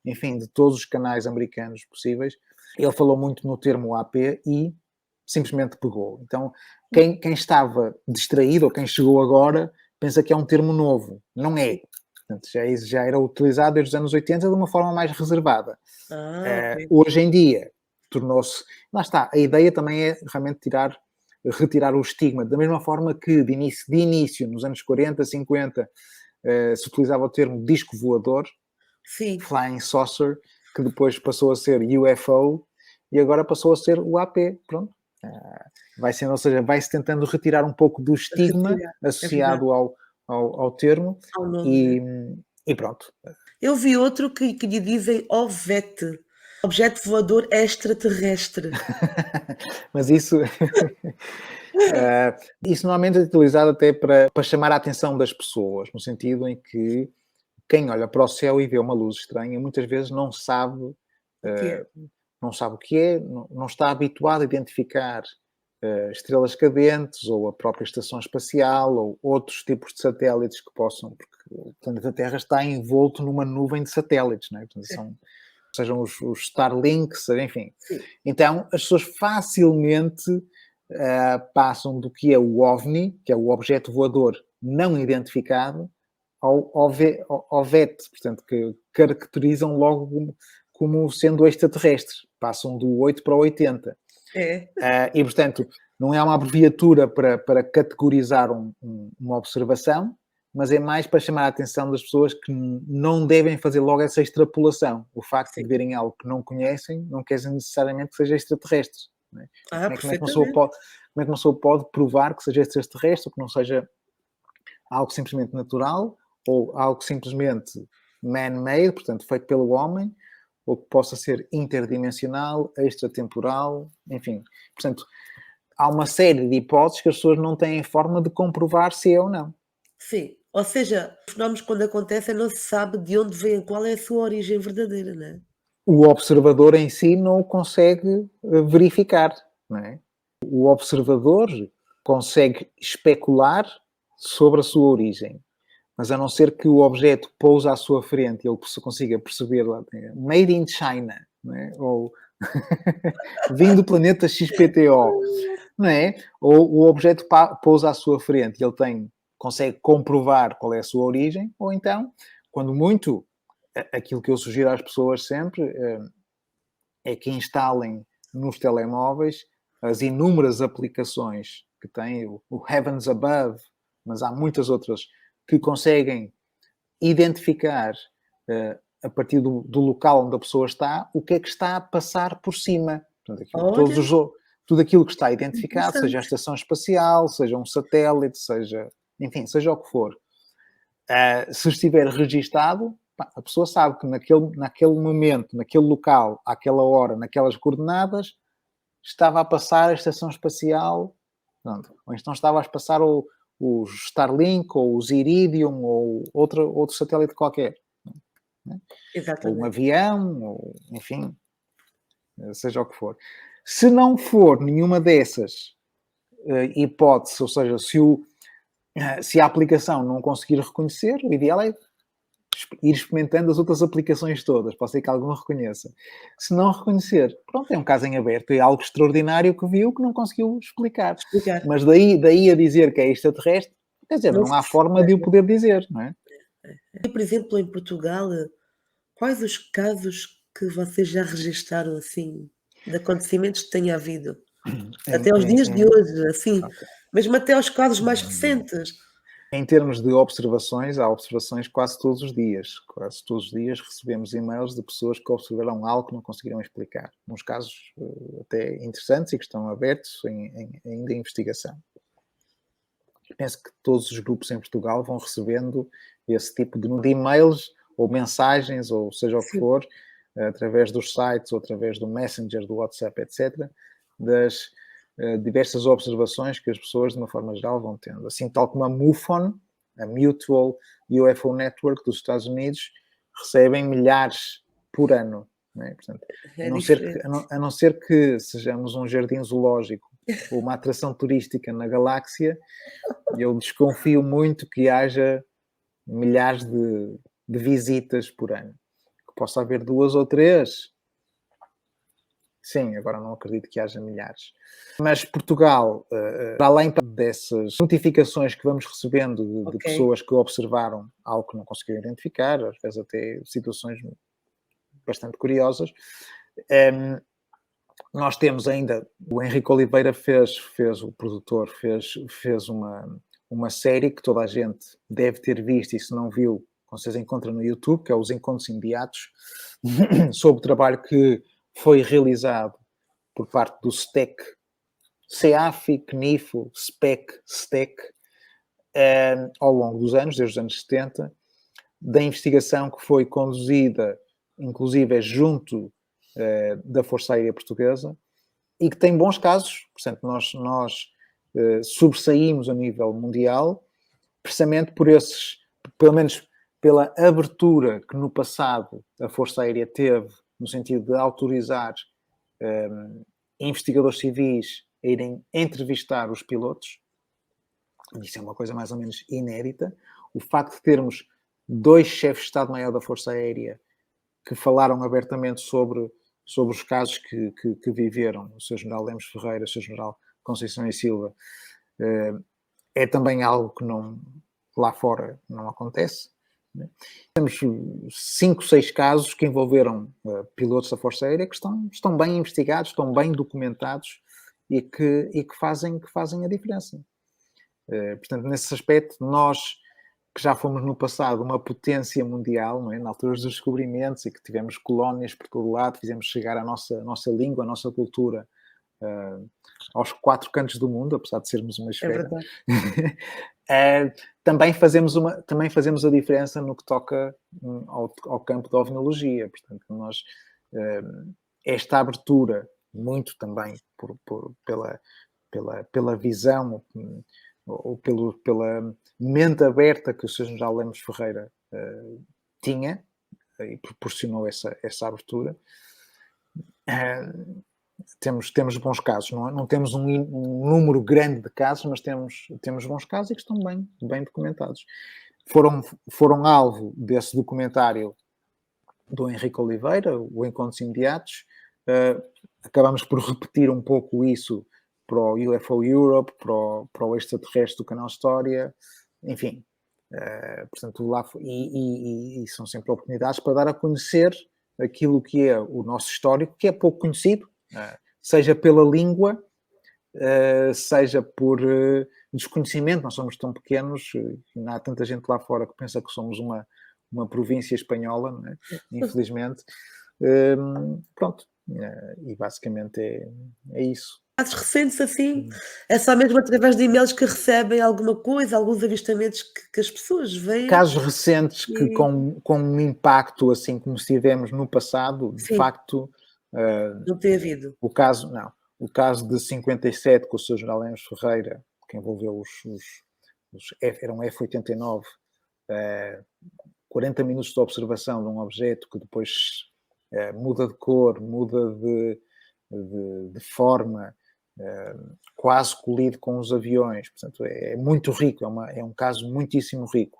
enfim, de todos os canais americanos possíveis. Ele falou muito no termo UAP e simplesmente pegou. Então, quem estava distraído ou quem chegou agora pensa que é um termo novo. Não é. Portanto, já era utilizado desde os anos 80 de uma forma mais reservada. Ok. Hoje em dia, tornou-se... Lá está, a ideia também é realmente retirar o estigma. Da mesma forma que, de início nos anos 40, 50, se utilizava o termo disco voador, Sim. Flying Saucer, que depois passou a ser UFO, e agora passou a ser o AP. Pronto. Ou seja, vai-se tentando retirar um pouco do estigma Retirar. É verdade. associado ao termo Ao nome, né? e pronto. Eu vi outro que lhe dizem OVET, objeto voador extraterrestre. Mas isso normalmente é utilizado até para chamar a atenção das pessoas, no sentido em que quem olha para o céu e vê uma luz estranha O muitas vezes não sabe que é? o que é, não está habituado a identificar estrelas cadentes ou a própria estação espacial ou outros tipos de satélites que possam, porque o planeta Terra está envolto numa nuvem de satélites, não é? Portanto, sejam os Starlinks, enfim. Sim. Então, as pessoas facilmente passam do que é o OVNI, que é o objeto voador não identificado, ao OVET, portanto, que caracterizam logo como sendo extraterrestres. Passam do 8 para o 80. É. E, portanto, não é uma abreviatura para categorizar uma observação, mas é mais para chamar a atenção das pessoas que não devem fazer logo essa extrapolação. O facto Sim. de verem algo que não conhecem não quer dizer necessariamente que seja extraterrestre. Não é? Como é que uma pessoa pode provar que seja extraterrestre ou que não seja algo simplesmente natural ou algo simplesmente man-made, portanto, feito pelo homem, ou que possa ser interdimensional, extratemporal, enfim. Portanto, há uma série de hipóteses que as pessoas não têm forma de comprovar se é ou não. Sim. Ou seja, os fenómenos quando acontecem não se sabe de onde vêm, qual é a sua origem verdadeira, não é? O observador em si não o consegue verificar, não é? O observador consegue especular sobre a sua origem, mas a não ser que o objeto pouse à sua frente e ele consiga perceber lá, made in China, não é? Ou vindo do planeta XPTO, não é? Ou o objeto pousa à sua frente e ele consegue comprovar qual é a sua origem, ou então, quando muito, aquilo que eu sugiro às pessoas sempre é que instalem nos telemóveis as inúmeras aplicações que têm, o Heavens Above, mas há muitas outras que conseguem identificar a partir do local onde a pessoa está o que é que está a passar por cima. Portanto, Olha, tudo aquilo que está identificado, seja a interessante. estação espacial, seja um satélite, enfim, seja o que for. Se estiver registado, a pessoa sabe que naquele momento, naquele local, àquela hora, naquelas coordenadas, estava a passar a estação espacial, pronto, ou então estava a passar o Starlink, ou o Iridium, ou outro satélite qualquer. Né? Ou um Exatamente. avião, ou enfim, seja o que for. Se não for nenhuma dessas hipóteses, ou seja, se a aplicação não conseguir reconhecer, o ideal é ir experimentando as outras aplicações todas, pode ser que algum reconheça. Se não reconhecer, pronto, é um caso em aberto, é algo extraordinário que viu que não conseguiu explicar. Explicar. Mas daí a dizer que é extraterrestre, quer dizer, Não não se há forma de o poder dizer, não é? E, por exemplo, em Portugal, quais os casos que vocês já registaram, assim, de acontecimentos que tenha havido? Até aos dias de hoje, assim, Ok. mesmo até aos casos mais recentes. Em termos de observações, há observações quase todos os dias. Quase todos os dias recebemos e-mails de pessoas que observaram algo que não conseguiram explicar. Uns casos até interessantes e que estão abertos ainda em investigação. Penso que todos os grupos em Portugal vão recebendo esse tipo de e-mails ou mensagens, ou seja o que Sim. for, através dos sites ou através do Messenger, do WhatsApp, etc., das diversas observações que as pessoas, de uma forma geral, vão tendo. Assim, tal como a MUFON, a Mutual UFO Network dos Estados Unidos, recebem milhares por ano. Não é? Portanto, É diferente. a não ser que sejamos um jardim zoológico ou uma atração turística na galáxia, eu desconfio muito que haja milhares de visitas por ano. Que possa haver 2 ou 3, Sim, agora não acredito que haja milhares. Mas Portugal, para além dessas notificações que vamos recebendo de pessoas que observaram algo que não conseguiram identificar, às vezes até situações bastante curiosas, nós temos ainda, o Henrique Oliveira o produtor, fez uma série que toda a gente deve ter visto, e se não viu, vocês encontram no YouTube, que é Os Encontros Imediatos, sobre o trabalho que foi realizado por parte do STEC, CEAFI, CNIFO, SPEC, STEC, ao longo dos anos, desde os anos 70, da investigação que foi conduzida, inclusive junto da Força Aérea Portuguesa, e que tem bons casos. Portanto, nós sobressaímos a nível mundial, precisamente por esses, pelo menos pela abertura que no passado a Força Aérea teve, no sentido de autorizar investigadores civis a irem entrevistar os pilotos. Isso é uma coisa mais ou menos inédita. O facto de termos 2 chefes de Estado-Maior da Força Aérea que falaram abertamente sobre os casos que viveram, o Sr. General Lemos Ferreira, o Sr. General Conceição e Silva, é também algo que lá fora não acontece. Temos 5, 6 casos que envolveram pilotos da Força Aérea que estão bem investigados, estão bem documentados e que fazem a diferença. Portanto, nesse aspecto, nós que já fomos no passado uma potência mundial, não é? Na altura dos descobrimentos, e que tivemos colónias por todo lado, fizemos chegar a nossa língua, a nossa cultura aos 4 cantos do mundo, apesar de sermos uma esfera. É verdade. Também fazemos a diferença no que toca ao campo da ovinologia. Portanto, nós, esta abertura, muito também pela visão ou pela mente aberta que o Sr. General Lemos Ferreira tinha e proporcionou essa abertura. Temos bons casos, não temos um número grande de casos, mas temos bons casos e que estão bem documentados. Foram alvo desse documentário do Henrique Oliveira, o Encontros Imediatos. Acabamos por repetir um pouco isso para o UFO Europe, para o extraterrestre do canal História, enfim. Portanto, lá e são sempre oportunidades para dar a conhecer aquilo que é o nosso histórico, que é pouco conhecido, seja pela língua, seja por desconhecimento. Nós somos tão pequenos, não há tanta gente lá fora que pensa que somos uma província espanhola, não é? Infelizmente. Pronto, e basicamente é isso. Casos recentes assim, é só mesmo através de e-mails que recebem alguma coisa, alguns avistamentos que as pessoas veem? Casos recentes que com um impacto assim como se tivemos no passado, de facto... não tem havido. O caso de 57 com o Sr. General Lemos Ferreira, que envolveu eram F-89, 40 minutos de observação de um objeto que depois muda de cor, muda de forma, quase colide com os aviões. Portanto, é muito rico, é um caso muitíssimo rico.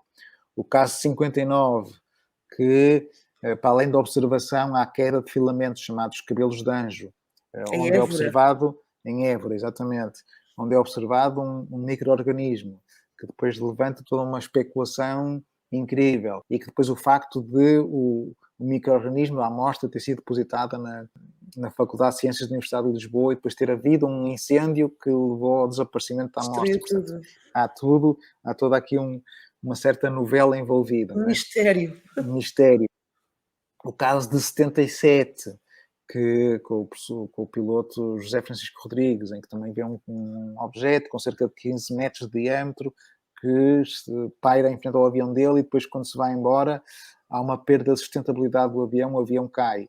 O caso 59, que, para além da observação, há queda de filamentos chamados cabelos de anjo, onde é observado, em Évora, exatamente, onde é observado um micro-organismo que depois levanta toda uma especulação incrível e que depois o facto de o micro-organismo, a amostra, ter sido depositada na Faculdade de Ciências da Universidade de Lisboa e depois ter havido um incêndio que levou ao desaparecimento da amostra. Portanto, há toda aqui uma certa novela envolvida. Um mistério. Um mistério. O caso de 77, com o piloto José Francisco Rodrigues, em que também vê um objeto com cerca de 15 metros de diâmetro que se paira em frente ao avião dele e depois, quando se vai embora, há uma perda de sustentabilidade do avião, o avião cai.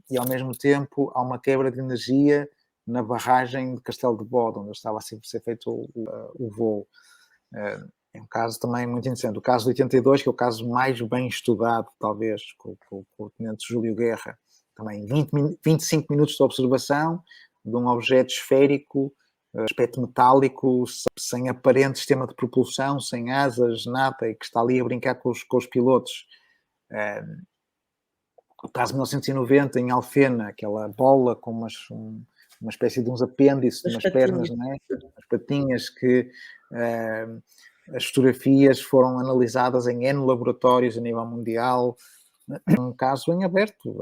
E, ao mesmo tempo, há uma quebra de energia na barragem de Castelo de Bode, onde estava a ser feito o voo. É um caso também muito interessante. O caso de 82, que é o caso mais bem estudado, talvez, com o tenente Júlio Guerra. Também 25 minutos de observação de um objeto esférico, aspecto metálico, sem aparente sistema de propulsão, sem asas, nada, e que está ali a brincar com os pilotos. O caso de 1990, em Alfena, aquela bola com uma espécie de uns apêndices nas pernas, não é? As patinhas que as fotografias foram analisadas em N laboratórios a nível mundial. É um caso em aberto,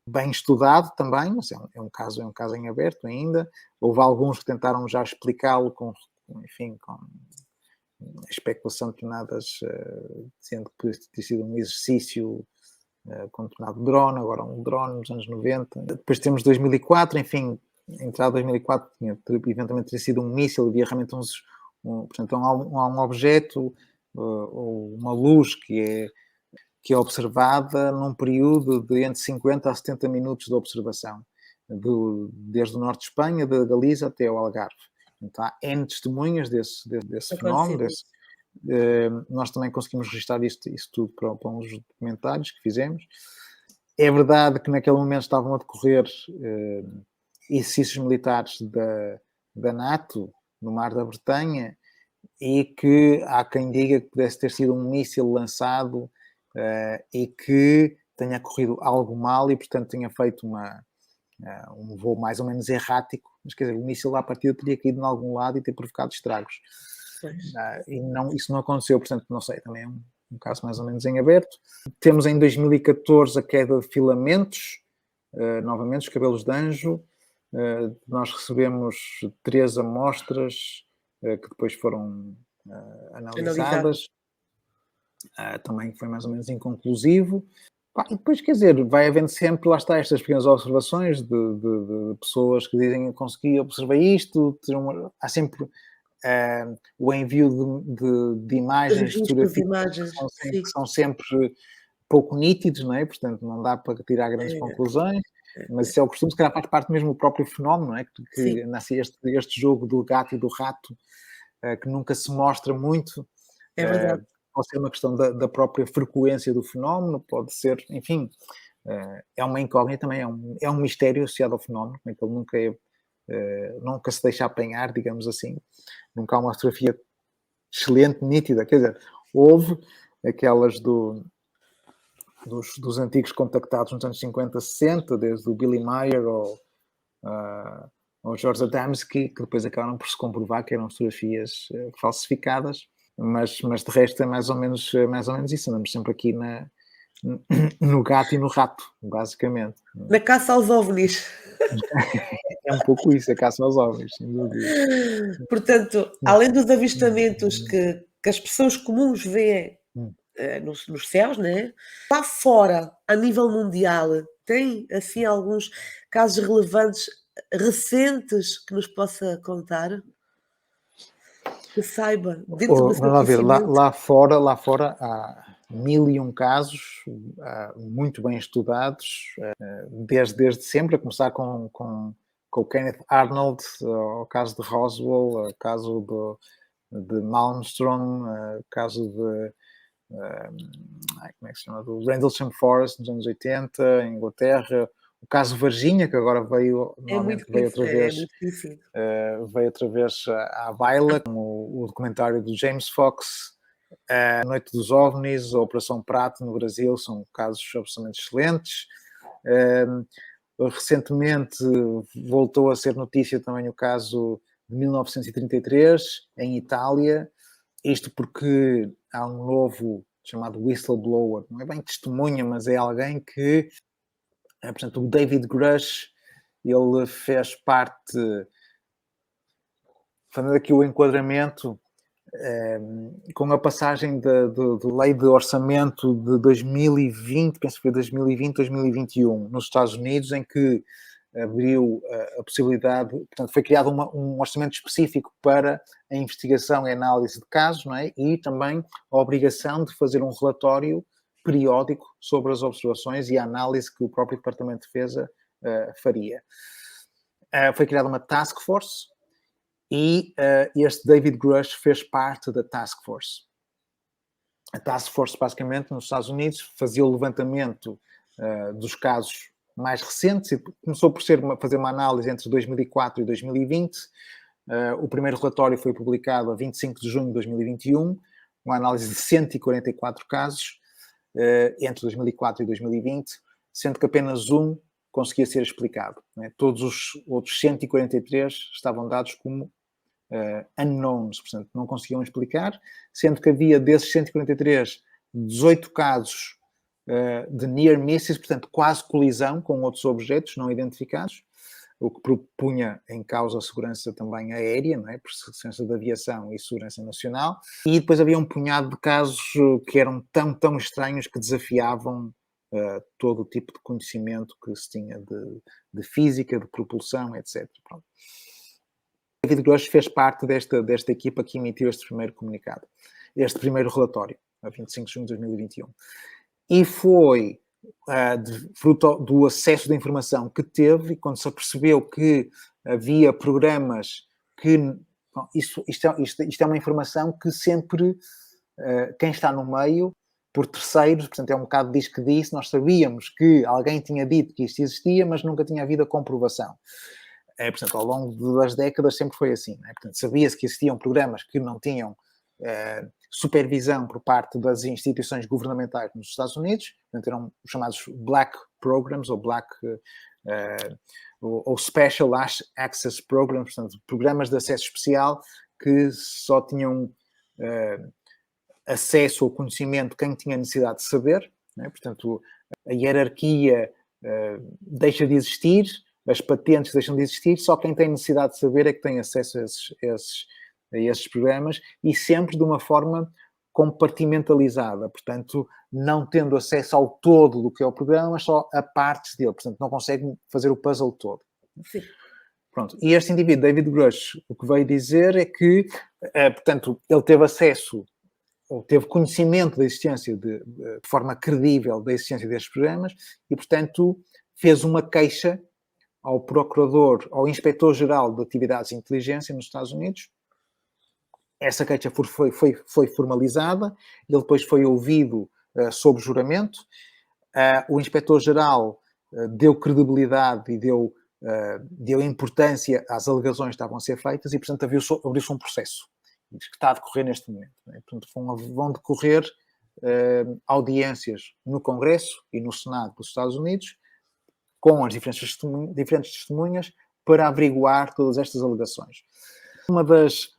bem estudado também, mas é um caso em aberto ainda. Houve alguns que tentaram já explicá-lo com especulação de determinadas, dizendo que podia ter sido um exercício com determinado drone, agora um drone nos anos 90. Depois temos 2004, enfim, entrada de 2004, eventualmente teria sido um míssil, havia realmente portanto, há um objeto ou uma luz que é observada num período de entre 50 a 70 minutos de observação, desde o norte de Espanha, da Galiza até ao Algarve. Então, há N testemunhas desse fenómeno. Nós também conseguimos registrar isso tudo para uns documentários que fizemos. É verdade que naquele momento estavam a decorrer exercícios militares da NATO no Mar da Bretanha e que há quem diga que pudesse ter sido um míssil lançado e que tenha corrido algo mal e, portanto, tenha feito um voo mais ou menos errático. Mas, quer dizer, o míssil à partida teria caído em algum lado e ter provocado estragos. E isso não aconteceu, portanto, não sei, também é um caso mais ou menos em aberto. Temos em 2014 a queda de filamentos, novamente os cabelos de anjo. Nós recebemos 3 amostras que depois foram analisadas. Também foi mais ou menos inconclusivo. E depois, quer dizer, vai havendo sempre, lá está, estas pequenas observações de pessoas que dizem eu consegui observar isto. Há sempre o envio de imagens, fotografias que são sempre pouco nítidos, não é? Portanto, não dá para tirar grandes conclusões, mas isso é o costume, se calhar faz parte mesmo do próprio fenómeno, não é? Que nasce este jogo do gato e do rato, que nunca se mostra muito. É verdade. Pode ser uma questão da própria frequência do fenómeno, pode ser, enfim, é uma incógnita também, é um mistério associado ao fenómeno, como é que ele nunca se deixa apanhar, digamos assim. Nunca há uma fotografia excelente, nítida. Quer dizer, houve aquelas dos antigos contactados nos anos 50, 60, desde o Billy Meyer ao George Adamski, que depois acabaram por se comprovar que eram fotografias falsificadas, mas de resto é mais ou menos isso. Andamos sempre aqui no gato e no rato, basicamente. Na caça aos OVNIs. É um pouco isso, a caça aos OVNIs, sem dúvida. Portanto, além dos avistamentos que as pessoas comuns veem nos céus, né? Lá fora, a nível mundial, tem assim alguns casos relevantes recentes que nos possa contar? Que saiba, dentro do seu Vamos lá ver, conhecimento. lá fora há 1001 casos muito bem estudados, desde sempre, a começar com o Kenneth Arnold, o caso de Roswell, o caso de Malmström, o caso de como é que se chama? Do Rendlesham Forest, nos anos 80, em Inglaterra, o caso Varginha, que agora veio outra vez à baila, com o documentário do James Fox, a Noite dos OVNIs, a Operação Prato no Brasil, são casos absolutamente excelentes. Recentemente voltou a ser notícia também o caso de 1933, em Itália, isto porque há um novo chamado whistleblower, não é bem testemunha, mas é alguém que, portanto, o David Grush, ele fez parte, fazendo aqui o enquadramento, com a passagem da lei de orçamento de 2020, penso que foi 2020, 2021, nos Estados Unidos, em que abriu a possibilidade, portanto, foi criado um orçamento específico para a investigação e análise de casos, não é? E também a obrigação de fazer um relatório periódico sobre as observações e a análise que o próprio Departamento de Defesa faria. Foi criada uma task force e este David Grush fez parte da task force. A task force, basicamente, nos Estados Unidos, fazia o levantamento dos casos mais recentes e começou por fazer uma análise entre 2004 e 2020. O primeiro relatório foi publicado a 25 de junho de 2021, uma análise de 144 casos entre 2004 e 2020. sendo que apenas um conseguia ser explicado. Né? Todos os outros 143 estavam dados como unknowns, portanto, não conseguiam explicar, sendo que havia desses 143, 18 casos de near misses, portanto, quase colisão com outros objetos não identificados, o que propunha em causa a segurança também aérea, não é? Por segurança da aviação e segurança nacional. E depois havia um punhado de casos que eram tão estranhos que desafiavam todo o tipo de conhecimento que se tinha de física, de propulsão, etc. Pronto. David Grush fez parte desta equipa que emitiu este primeiro comunicado, este primeiro relatório, a 25 de junho de 2021. E foi fruto do acesso de informação que teve, e quando se apercebeu que havia programas que... Bom, isto é uma informação que sempre quem está no meio, por terceiros, portanto é um bocado diz que disse, nós sabíamos que alguém tinha dito que isto existia, mas nunca tinha havido a comprovação. Portanto, ao longo das décadas sempre foi assim. Né? Portanto, sabia-se que existiam programas que não tinham supervisão por parte das instituições governamentais nos Estados Unidos, portanto, eram chamados Black Programs, ou Black ou Special Access Programs, portanto, programas de acesso especial que só tinham acesso ao conhecimento quem tinha necessidade de saber, né? Portanto, a hierarquia deixa de existir, as patentes deixam de existir, só quem tem necessidade de saber é que tem acesso a esses programas, e sempre de uma forma compartimentalizada, portanto, não tendo acesso ao todo do que é o programa, mas só a partes dele, portanto, não consegue fazer o puzzle todo. Sim. Pronto. E este indivíduo, David Grush, o que veio dizer é que, portanto, ele teve acesso, ou teve conhecimento da existência, de forma credível, da existência destes programas, e, portanto, fez uma queixa ao procurador, ao inspetor-geral de atividades de inteligência nos Estados Unidos. Essa queixa foi formalizada, ele depois foi ouvido sob juramento. O inspetor-geral deu credibilidade e deu importância às alegações que estavam a ser feitas, e, portanto, abriu-se um processo que está a decorrer neste momento. Né? Portanto, vão decorrer audiências no Congresso e no Senado dos Estados Unidos, com as diferentes testemunhas, para averiguar todas estas alegações. Uma das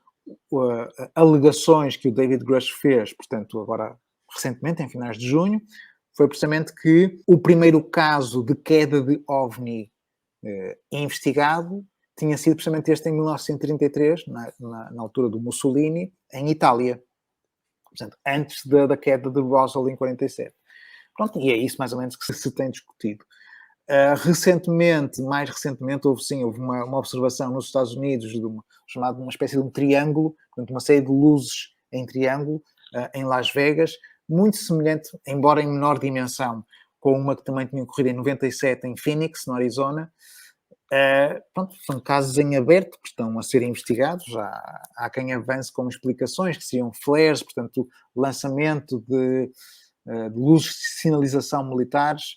alegações que o David Grush fez, portanto, agora recentemente, em finais de junho, foi precisamente que o primeiro caso de queda de OVNI investigado tinha sido precisamente este em 1933, na altura do Mussolini, em Itália. Portanto, antes da queda de Roswell em 47. Pronto, e é isso mais ou menos que se tem discutido. Mais recentemente, houve uma observação nos Estados Unidos de uma espécie de um triângulo, portanto, uma série de luzes em triângulo, em Las Vegas, muito semelhante, embora em menor dimensão, com uma que também tinha ocorrido em 97 em Phoenix, no Arizona. Pronto, são casos em aberto que estão a ser investigados. Há quem avance com explicações que seriam flares, portanto, lançamento de luzes de sinalização militares,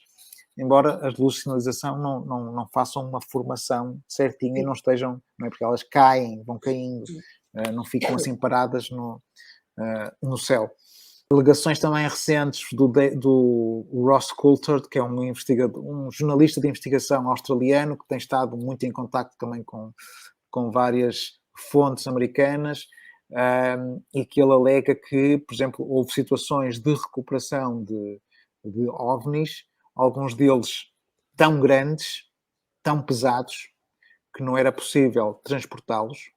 embora as luzes de sinalização não façam uma formação certinha e não estejam, não é, porque elas caem, vão caindo, não ficam assim paradas no céu. Alegações também recentes do Ross Coulthard, que é um jornalista de investigação australiano que tem estado muito em contacto também com várias fontes americanas, e que ele alega que, por exemplo, houve situações de recuperação de OVNIs, alguns deles tão grandes, tão pesados, que não era possível transportá-los,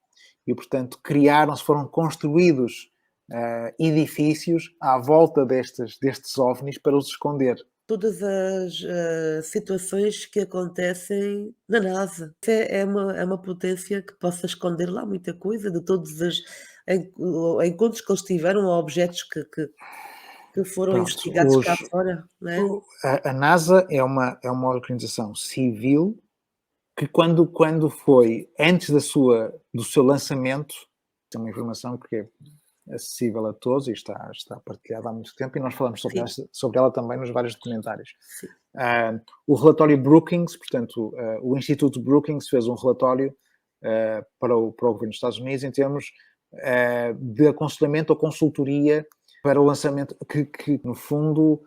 e, portanto, foram construídos edifícios à volta destes OVNIs para os esconder. Todas as situações que acontecem na NASA. É uma potência que possa esconder lá muita coisa de todos os encontros que eles tiveram, ou objetos que foram investigados cá fora, não é? A NASA é uma organização civil que quando foi, antes do seu lançamento, é uma informação que é acessível a todos e está partilhada há muito tempo, e nós falamos sobre ela também nos vários documentários. O relatório Brookings, portanto, o Instituto Brookings fez um relatório para o governo dos Estados Unidos em termos de aconselhamento ou consultoria para o lançamento, que no fundo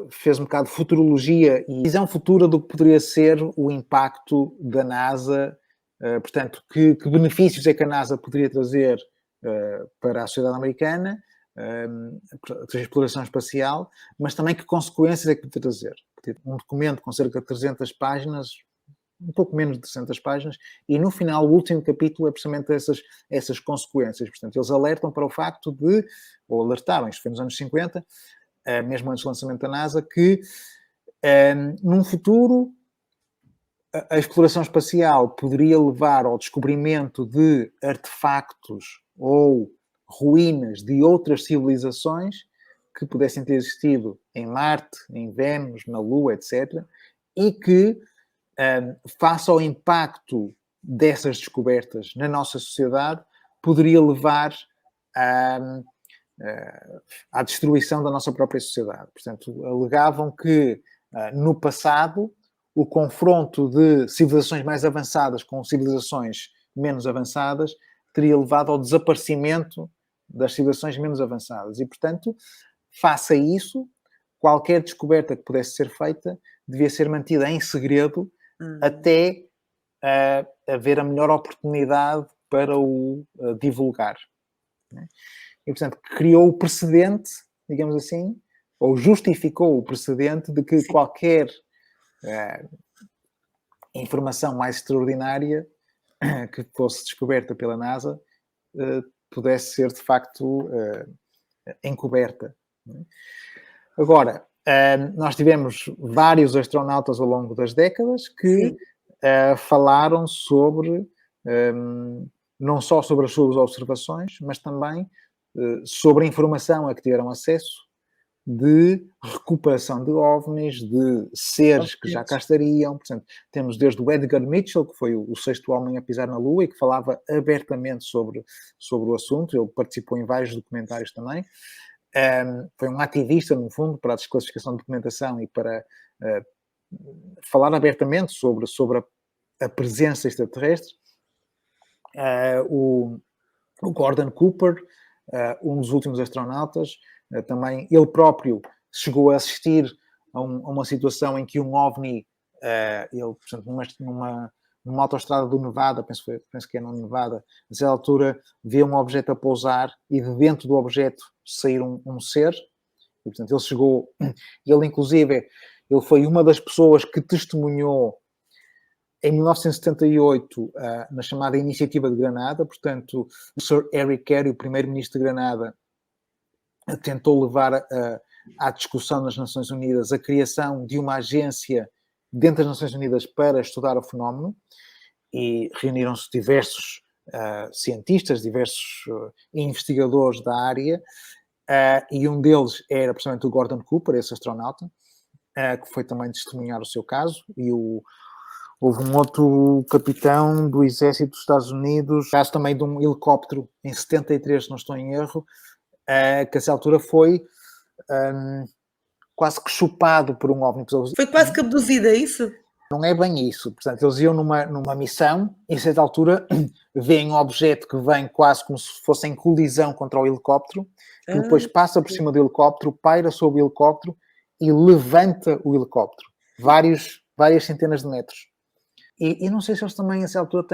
fez um bocado de futurologia e visão futura do que poderia ser o impacto da NASA, portanto, que benefícios é que a NASA poderia trazer para a sociedade americana, a exploração espacial, mas também que consequências é que poderia trazer. Um documento com cerca de 300 páginas, um pouco menos de 300 páginas, e no final, o último capítulo é precisamente essas consequências. Portanto, eles alertam para o facto de, ou alertaram, isto foi nos anos 50, mesmo antes do lançamento da NASA, que num futuro a exploração espacial poderia levar ao descobrimento de artefactos ou ruínas de outras civilizações que pudessem ter existido em Marte, em Vênus, na Lua, etc., e que, face ao impacto dessas descobertas na nossa sociedade, poderia levar à destruição da nossa própria sociedade. Portanto, alegavam que, no passado, o confronto de civilizações mais avançadas com civilizações menos avançadas teria levado ao desaparecimento das civilizações menos avançadas. E, portanto, face a isso, qualquer descoberta que pudesse ser feita devia ser mantida em segredo até haver a melhor oportunidade para o divulgar. E, portanto, criou o precedente, digamos assim, ou justificou o precedente de que qualquer informação mais extraordinária que fosse descoberta pela NASA pudesse ser, de facto, encoberta. Agora, nós tivemos vários astronautas ao longo das décadas que falaram sobre, não só sobre as suas observações, mas também sobre a informação a que tiveram acesso de recuperação de OVNIs, de seres que já cá estariam. Portanto, temos desde o Edgar Mitchell, que foi o sexto homem a pisar na Lua e que falava abertamente sobre o assunto. Ele participou em vários documentários também. Foi um ativista, no fundo, para a desclassificação de documentação e para falar abertamente sobre a presença extraterrestre. O Gordon Cooper, um dos últimos astronautas, também ele próprio chegou a assistir a uma situação em que um OVNI, ele, portanto, numa autoestrada do Nevada, penso que é no Nevada, a certa altura vê um objeto a pousar e de dentro do objeto sair um ser, e, portanto, ele chegou, ele inclusive, ele foi uma das pessoas que testemunhou em 1978, na chamada Iniciativa de Granada. Portanto, o Sir Harry Carey, o primeiro-ministro de Granada, tentou levar à discussão nas Nações Unidas a criação de uma agência dentro das Nações Unidas para estudar o fenómeno, e reuniram-se diversos cientistas, diversos investigadores da área, e um deles era precisamente o Gordon Cooper, esse astronauta, que foi também testemunhar o seu caso, e houve um outro capitão do Exército dos Estados Unidos, caso também de um helicóptero em 73, se não estou em erro, que a essa altura foi quase que chupado por um OVNI. Foi quase que abduzido, é isso? Não é bem isso. Portanto, eles iam numa missão e, a certa altura, veem um objeto que vem quase como se fosse em colisão contra o helicóptero, que depois passa por cima do helicóptero, paira sobre o helicóptero e levanta o helicóptero. Várias centenas de metros. E não sei se eles também, a essa altura,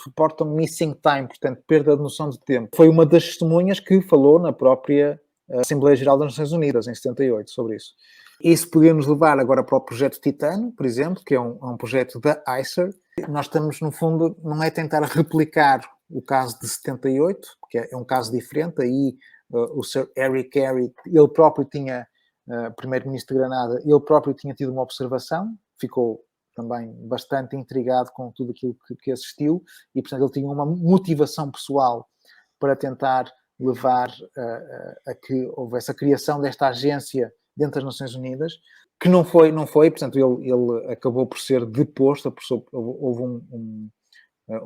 reportam missing time, portanto, perda de noção de tempo. Foi uma das testemunhas que falou na própria Assembleia Geral das Nações Unidas, em 78, sobre isso. Isso podia nos levar agora para o projeto Titano, por exemplo, que é um projeto da ICER. Nós estamos, no fundo, não é tentar replicar o caso de 78, que é um caso diferente. Aí o Sir Harry Carey, ele próprio tinha, primeiro-ministro de Granada, ele próprio tinha tido uma observação, ficou também bastante intrigado com tudo aquilo que assistiu, e, portanto, ele tinha uma motivação pessoal para tentar levar a que houvesse a criação desta agência dentro das Nações Unidas, que não foi, portanto, ele acabou por ser deposto. Houve um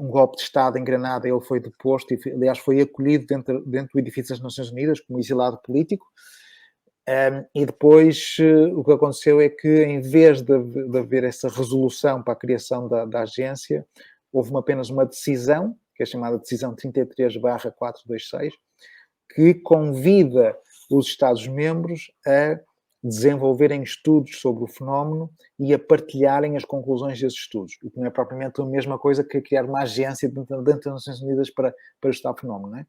golpe de Estado em Granada, ele foi deposto e, aliás, foi acolhido dentro do edifício das Nações Unidas como exilado político. E depois o que aconteceu é que, em vez de haver essa resolução para a criação da agência, houve apenas uma decisão, que é chamada Decisão 33/426, que convida os Estados-membros a desenvolverem estudos sobre o fenómeno e a partilharem as conclusões desses estudos, o que não é propriamente a mesma coisa que criar uma agência dentro das Nações Unidas para estudar o fenómeno, não é?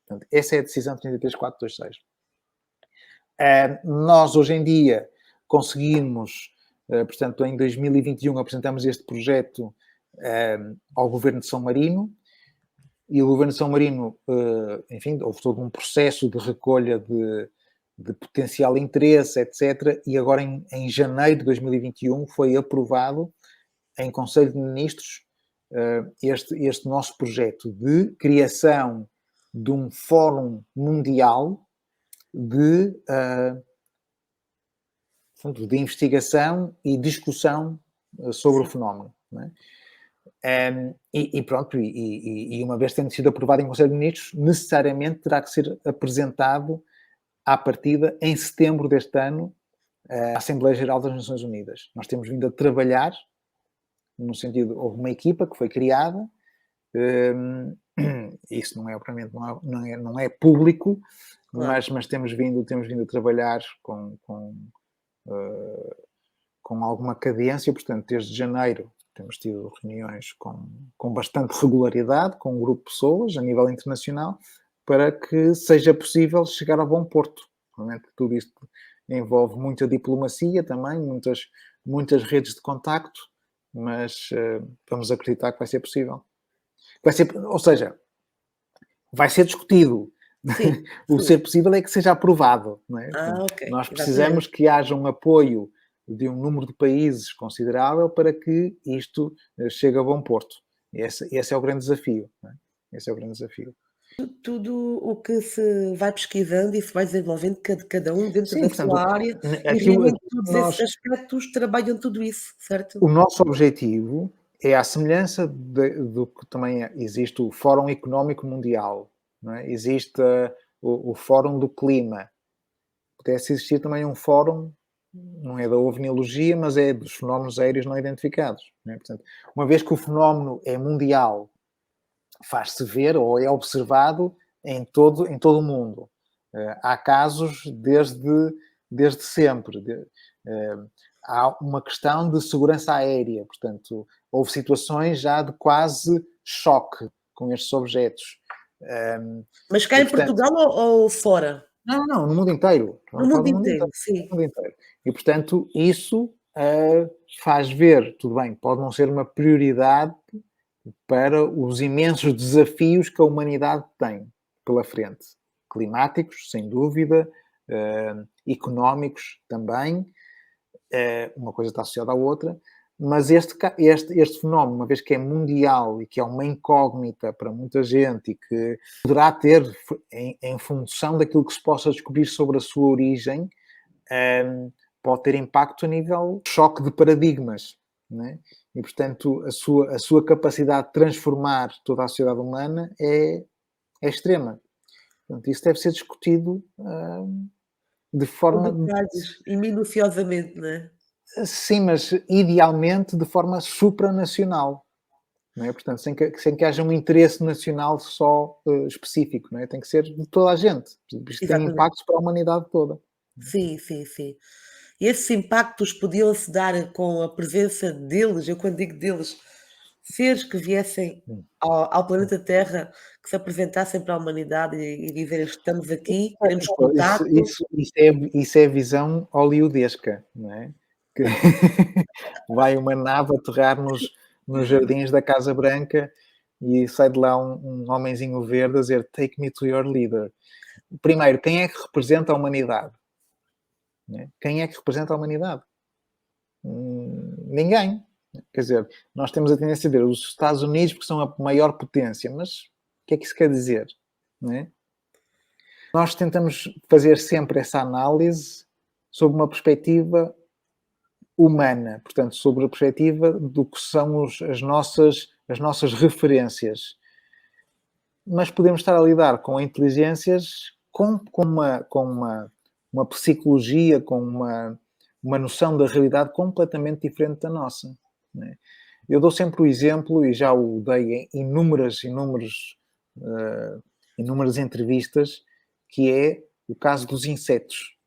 Portanto, essa é a decisão 33426. Nós, hoje em dia, conseguimos, portanto, em 2021, apresentamos este projeto ao Governo de São Marino, e o Governo de São Marino, enfim, houve todo um processo de recolha de potencial interesse, etc. E agora, em janeiro de 2021, foi aprovado em Conselho de Ministros este nosso projeto de criação de um fórum mundial de investigação e discussão sobre o fenómeno. Não é? Pronto, uma vez tendo sido aprovado em Conselho de Ministros, necessariamente terá que ser apresentado à partida em setembro deste ano à Assembleia Geral das Nações Unidas. Nós temos vindo a trabalhar no sentido, houve uma equipa que foi criada, isso não é obviamente não é público, claro. mas temos vindo a trabalhar com alguma cadência, portanto, desde janeiro temos tido reuniões com bastante regularidade, com um grupo de pessoas a nível internacional, para que seja possível chegar a bom porto. Realmente tudo isto envolve muita diplomacia também, muitas redes de contacto, mas vamos acreditar que vai ser possível. Ou seja, vai ser discutido. Sim, o ser possível é que seja aprovado. Não é? Okay. Nós precisamos que haja um apoio de um número de países considerável para que isto chegue a bom porto. Esse é o grande desafio. Não é? Esse é o grande desafio. Tudo o que se vai pesquisando e se vai desenvolvendo cada um dentro da sua área, e reunindo todos esses aspectos, trabalham tudo isso, certo? O nosso objetivo é, à semelhança do que também existe o Fórum Económico Mundial, não é? Existe o Fórum do Clima, pudesse existir também um fórum, não é da ovniologia, mas é dos fenómenos aéreos não identificados. Não é? Portanto, uma vez que o fenómeno é mundial, faz-se ver ou é observado em todo o mundo. Há casos desde sempre. Há uma questão de segurança aérea, portanto, houve situações já de quase choque com estes objetos. Mas cá em Portugal ou fora? Não, no mundo inteiro. No mundo inteiro, sim. No mundo inteiro. E, portanto, isso faz ver, tudo bem, pode não ser uma prioridade para os imensos desafios que a humanidade tem pela frente. Climáticos, sem dúvida, económicos também, uma coisa está associada à outra, mas este fenómeno, uma vez que é mundial e que é uma incógnita para muita gente e que poderá ter, em função daquilo que se possa descobrir sobre a sua origem, pode ter impacto a nível de choque de paradigmas, não é? E, portanto, a sua capacidade de transformar toda a sociedade humana é extrema. Portanto, isso deve ser discutido de forma... Com detalhes e minuciosamente, não é? Sim, mas idealmente de forma supranacional. Não é? Portanto, sem que haja um interesse nacional só específico. Não é? Tem que ser de toda a gente. Isto tem impactos para a humanidade toda. Sim, sim, sim. E esses impactos podiam-se dar com a presença deles, eu quando digo deles, seres que viessem ao planeta Terra, que se apresentassem para a humanidade e dizerem: estamos aqui, queremos contato. Isso é a visão hollywoodesca, não é? Que vai uma nave aterrar nos jardins da Casa Branca e sai de lá um homenzinho verde a dizer "Take me to your leader". Primeiro, quem é que representa a humanidade? Né? Quem é que representa a humanidade? Ninguém. Quer dizer, nós temos a tendência a ver os Estados Unidos porque são a maior potência, mas o que é que isso quer dizer? Não é? Nós tentamos fazer sempre essa análise sob uma perspectiva humana, portanto, sobre a perspectiva do que são as nossas referências. Mas podemos estar a lidar com inteligências com uma psicologia, com uma noção da realidade completamente diferente da nossa. Né? Eu dou sempre o exemplo, e já o dei em inúmeras entrevistas, que é o caso dos insetos.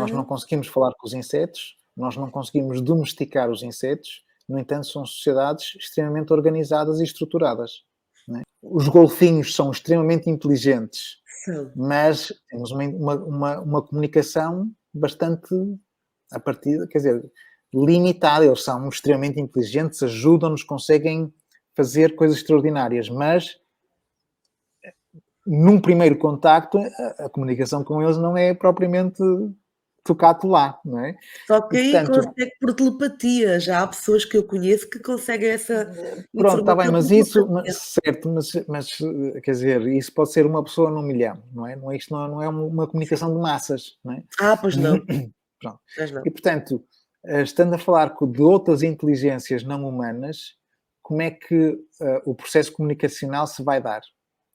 Nós não conseguimos falar com os insetos, nós não conseguimos domesticar os insetos, no entanto, são sociedades extremamente organizadas e estruturadas. Não é? Os golfinhos são extremamente inteligentes, São. mas temos uma comunicação bastante a partir, quer dizer, limitada. Eles são extremamente inteligentes, ajudam-nos, conseguem fazer coisas extraordinárias, mas num primeiro contacto a comunicação com eles não é propriamente tocato lá, não é? Só que E, aí portanto, consegue por telepatia. Já há pessoas que eu conheço que conseguem essa pronto, está bem, informação por mas isso, telepatia. certo, mas quer dizer, isso pode ser uma pessoa num milhão, não é? Não é isto não é uma comunicação de massas, não é? Pois não. Pronto. Pois não. E, portanto, estando a falar de outras inteligências não humanas, como é que o processo comunicacional se vai dar?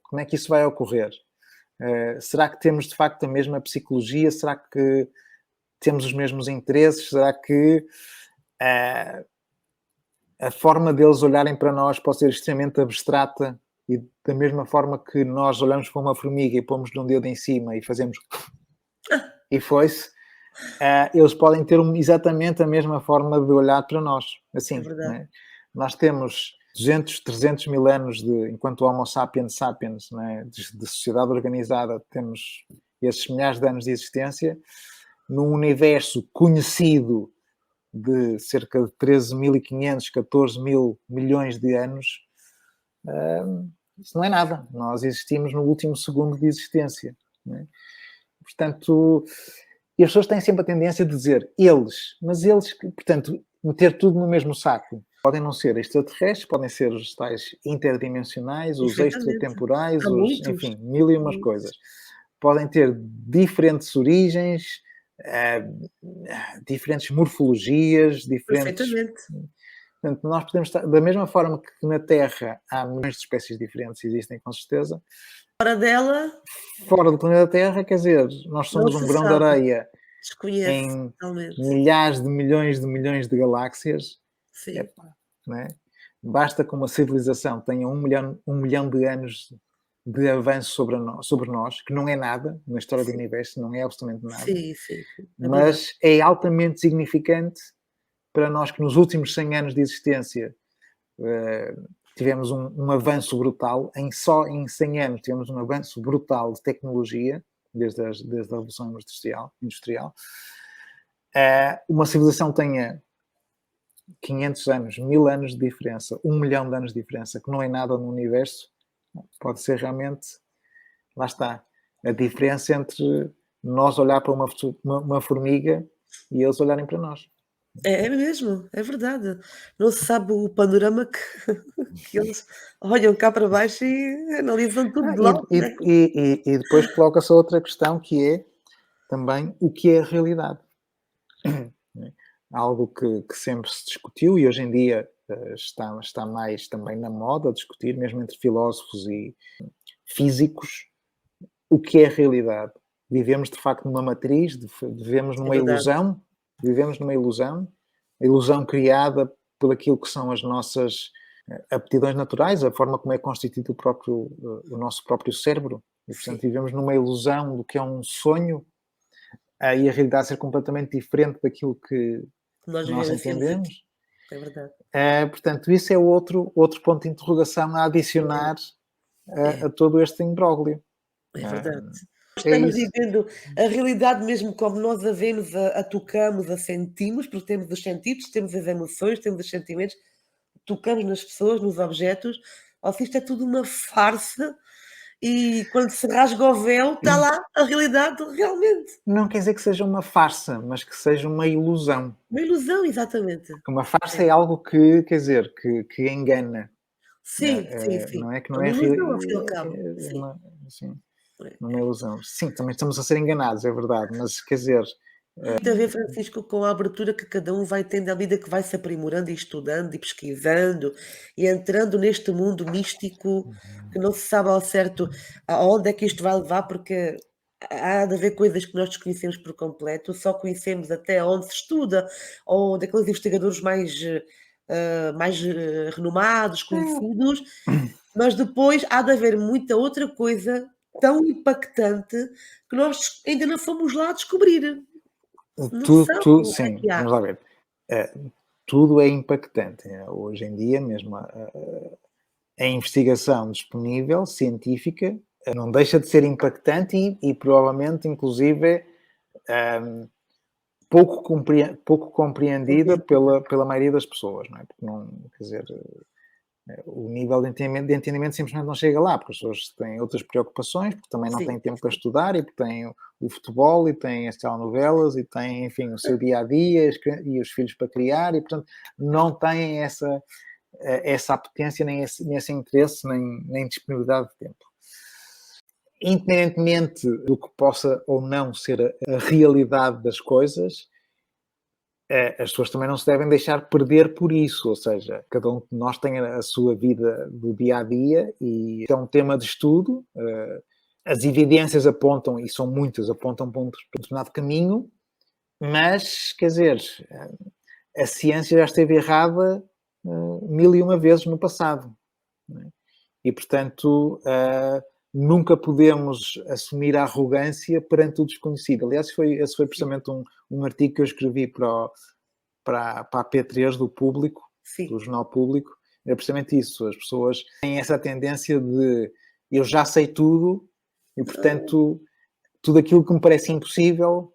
Como é que isso vai ocorrer? Será que temos, de facto, a mesma psicologia? Será que temos os mesmos interesses? Será que a forma deles olharem para nós pode ser extremamente abstrata e da mesma forma que nós olhamos para uma formiga e pomos-lhe um dedo em cima e fazemos e foi-se, eles podem ter exatamente a mesma forma de olhar para nós, É assim, não verdade. é? Nós temos 200, 300 mil anos enquanto Homo sapiens sapiens, não é? de sociedade organizada, temos esses milhares de anos de existência, num universo conhecido de cerca de 13.500, 14 mil milhões de anos, isso não é nada. Nós existimos no último segundo de existência. Não é? Portanto, e as pessoas têm sempre a tendência de dizer eles, mas eles, portanto, meter tudo no mesmo saco. Podem não ser extraterrestres, podem ser os tais interdimensionais, os Perfeitamente. extratemporais, Há muitos. enfim, mil e umas coisas. Podem ter diferentes origens, diferentes morfologias, diferentes. Perfeitamente. Portanto, nós podemos estar, da mesma forma que na Terra há milhões de espécies diferentes, existem com certeza, Fora dela, fora do planeta Terra, quer dizer, nós não somos um se grão de sabe. areia Desconhece em totalmente. milhares de milhões de galáxias. Sim. Epá, não é? Basta que uma civilização tenha um milhão de anos de avanço sobre nós, que não é nada, na história do Sim. universo não é absolutamente nada, Sim. É verdade. mas é altamente significante para nós que nos últimos 100 anos de existência tivemos um avanço brutal, só em 100 anos tivemos um avanço brutal de tecnologia, desde a Revolução Industrial. Uma civilização tenha 500 anos, 1000 anos de diferença, 1 milhão de anos de diferença, que não é nada no universo, pode ser realmente, lá está, a diferença entre nós olhar para uma formiga e eles olharem para nós. É mesmo, é verdade. Não se sabe o panorama que que eles olham cá para baixo e analisam tudo de E, alto, e, né. e depois coloca-se outra questão que é também o que é a realidade. Algo que sempre se discutiu e hoje em dia está mais também na moda discutir, mesmo entre filósofos e físicos, o que é a realidade. Vivemos de facto numa matriz, vivemos É numa verdade. ilusão, a ilusão criada por aquilo que são as nossas aptidões naturais, a forma como é constituído o nosso próprio cérebro. E, portanto, Sim, vivemos numa ilusão do que é um sonho e a realidade ser completamente diferente daquilo que nós nós vivenciamos aqui, entendemos. é verdade. Portanto, isso é outro ponto de interrogação a adicionar É, a todo este imbróglio. é verdade. É Estamos isso. vivendo a realidade mesmo como nós a vemos, a tocamos, a sentimos, porque temos os sentidos, temos as emoções, temos os sentimentos, tocamos nas pessoas, nos objetos, ou se isto é tudo uma farsa e quando se rasga o véu está lá a realidade realmente. Não quer dizer que seja uma farsa, mas que seja uma ilusão. Uma ilusão, exatamente. Porque uma farsa É. é algo que, quer dizer, que engana. Sim. Não é que É não uma é, ilusão ao fim e ao cabo, sim. assim, É. não é ilusão. Sim, também estamos a ser enganados, é verdade, mas quer dizer, Tem a ver, Francisco, com a abertura que cada um vai tendo à medida que vai se aprimorando e estudando e pesquisando e entrando neste mundo místico que não se sabe ao certo aonde é que isto vai levar, porque há de haver coisas que nós desconhecemos por completo, só conhecemos até onde se estuda, ou daqueles investigadores mais renomados, conhecidos, mas depois há de haver muita outra coisa tão impactante que nós ainda não fomos lá descobrir. noção do que é Sim, que há. vamos lá ver. Tudo é impactante. Hoje em dia, mesmo a investigação disponível, científica, não deixa de ser impactante e provavelmente, inclusive, pouco compreendida pela maioria das pessoas, não é? Porque não, quer dizer, o nível de entendimento simplesmente não chega lá, porque as pessoas têm outras preocupações, porque também não Sim, têm tempo para estudar, e porque têm o futebol, e têm as telenovelas, e têm, enfim, o seu dia-a-dia, e os filhos para criar, e, portanto, não têm essa apetência, nem esse interesse, nem disponibilidade de tempo. Independentemente do que possa ou não ser a realidade das coisas, as pessoas também não se devem deixar perder por isso, ou seja, cada um de nós tem a sua vida do dia a dia e é um tema de estudo. As evidências apontam, e são muitas, apontam para um determinado caminho, mas, quer dizer, a ciência já esteve errada 1001 vezes no passado. Não é? E, portanto, nunca podemos assumir a arrogância perante o desconhecido. Aliás, esse foi precisamente um artigo que eu escrevi para a P3 do Público, sim. do Jornal Público. É precisamente isso. As pessoas têm essa tendência de eu já sei tudo e, portanto, tudo aquilo que me parece impossível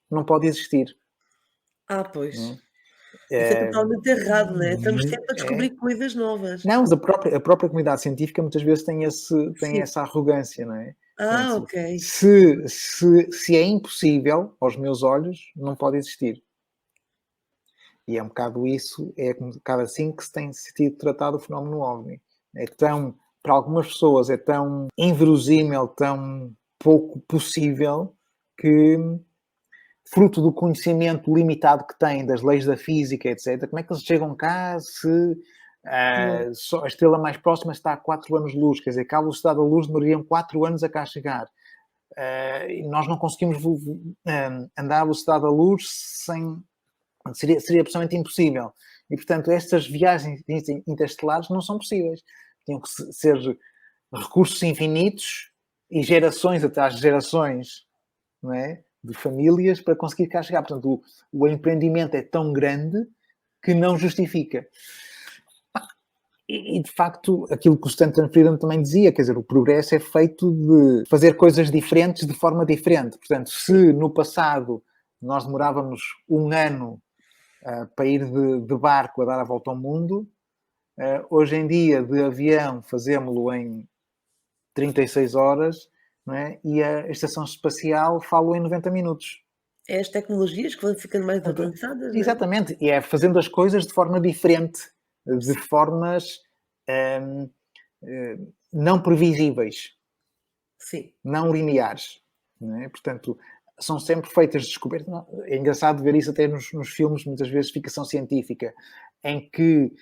não pode existir. Pois. Não Isso é é? totalmente errado, não é? Estamos sempre a descobrir coisas novas. Não, mas a própria comunidade científica muitas vezes tem Sim. essa arrogância, não é? Portanto, Ok. se é impossível, aos meus olhos, não pode existir. E é um bocado isso, é um bocado assim que se tem sido tratado o fenómeno OVNI. É tão, para algumas pessoas, é tão inverosímil, tão pouco possível, que, fruto do conhecimento limitado que têm das leis da física, etc., como é que eles chegam cá se a estrela mais próxima está a 4 anos-luz? Quer dizer, que a velocidade da luz demorariam 4 anos a cá chegar. E nós não conseguimos andar à velocidade da luz sem... Seria absolutamente impossível. E, portanto, estas viagens interestelares não são possíveis. Tinham que ser recursos infinitos e gerações atrás de gerações, não é? De famílias para conseguir cá chegar. Portanto, o empreendimento é tão grande que não justifica. E, de facto, aquilo que o Stanton Friedman também dizia, quer dizer, o progresso é feito de fazer coisas diferentes de forma diferente. Portanto, se no passado nós demorávamos um ano para ir de barco a dar a volta ao mundo, hoje em dia, de avião, fazemos-lo em 36 horas, não é? E a estação espacial fala em 90 minutos. É as tecnologias que vão ficando mais avançadas, não é? Exatamente, e é fazendo as coisas de forma diferente, de formas não previsíveis, Sim. não lineares. Não é? Portanto, são sempre feitas descobertas. É engraçado ver isso até nos filmes, muitas vezes, de ficção científica, em que,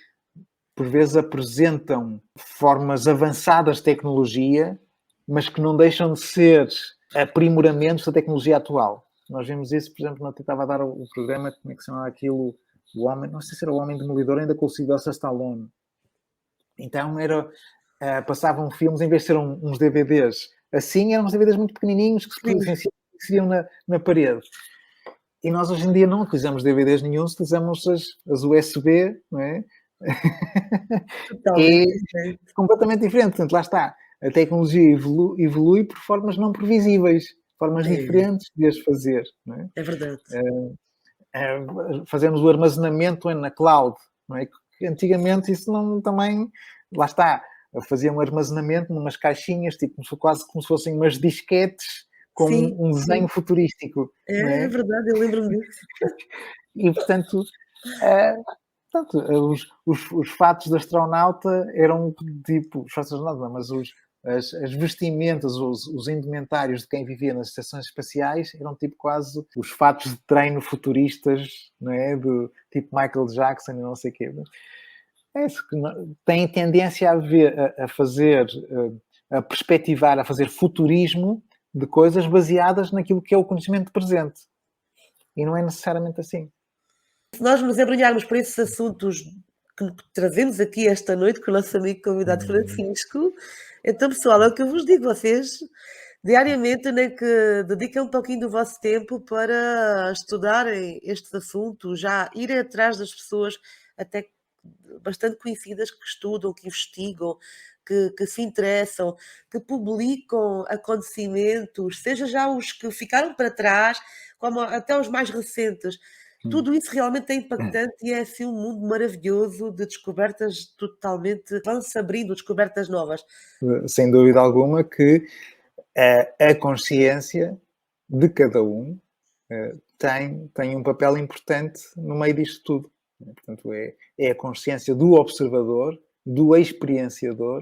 por vezes, apresentam formas avançadas de tecnologia, mas que não deixam de ser aprimoramentos da tecnologia atual. Nós vimos isso, por exemplo, quando eu estava a dar o programa, como é que se chama aquilo? O homem, não sei se era o Homem Demolidor, ainda com o Sylvester Stallone. Então passavam filmes, em vez de ser uns DVDs assim, eram uns DVDs muito pequenininhos que se inseriam na parede. E nós hoje em dia não utilizamos DVDs nenhum, utilizamos as USB, não é? Totalmente diferente. Completamente diferente. Portanto, lá está. A tecnologia evolui por formas não previsíveis, formas diferentes de as fazer. Não é? É verdade. Fazemos o armazenamento na cloud. Não é? Que antigamente isso não também... Lá está. Fazia um armazenamento numas caixinhas, tipo, quase como se fossem umas disquetes com um desenho futurístico. Não é? É verdade, eu lembro-me disso. E, portanto, os fatos de astronauta eram tipo... Os fatos de astronauta não, mas as vestimentas, os indumentários de quem vivia nas estações espaciais eram tipo quase os fatos de treino futuristas, não é? Do tipo Michael Jackson e não sei o quê. É isso que tem tendência a fazer, a perspectivar, a fazer futurismo de coisas baseadas naquilo que é o conhecimento presente. E não é necessariamente assim. Se nós nos embrenharmos por esses assuntos que trazemos aqui esta noite com o nosso amigo convidado Francisco, então, pessoal, é o que eu vos digo, vocês diariamente, nem que dediquem um pouquinho do vosso tempo para estudarem estes assuntos, já irem atrás das pessoas até bastante conhecidas que estudam, que investigam, que se interessam, que publicam acontecimentos, seja já os que ficaram para trás, como até os mais recentes. Tudo isso realmente é impactante e é assim um mundo maravilhoso de descobertas totalmente, vão-se abrindo descobertas novas. Sem dúvida alguma que a consciência de cada um tem um papel importante no meio disto tudo. Portanto, é a consciência do observador, do experienciador,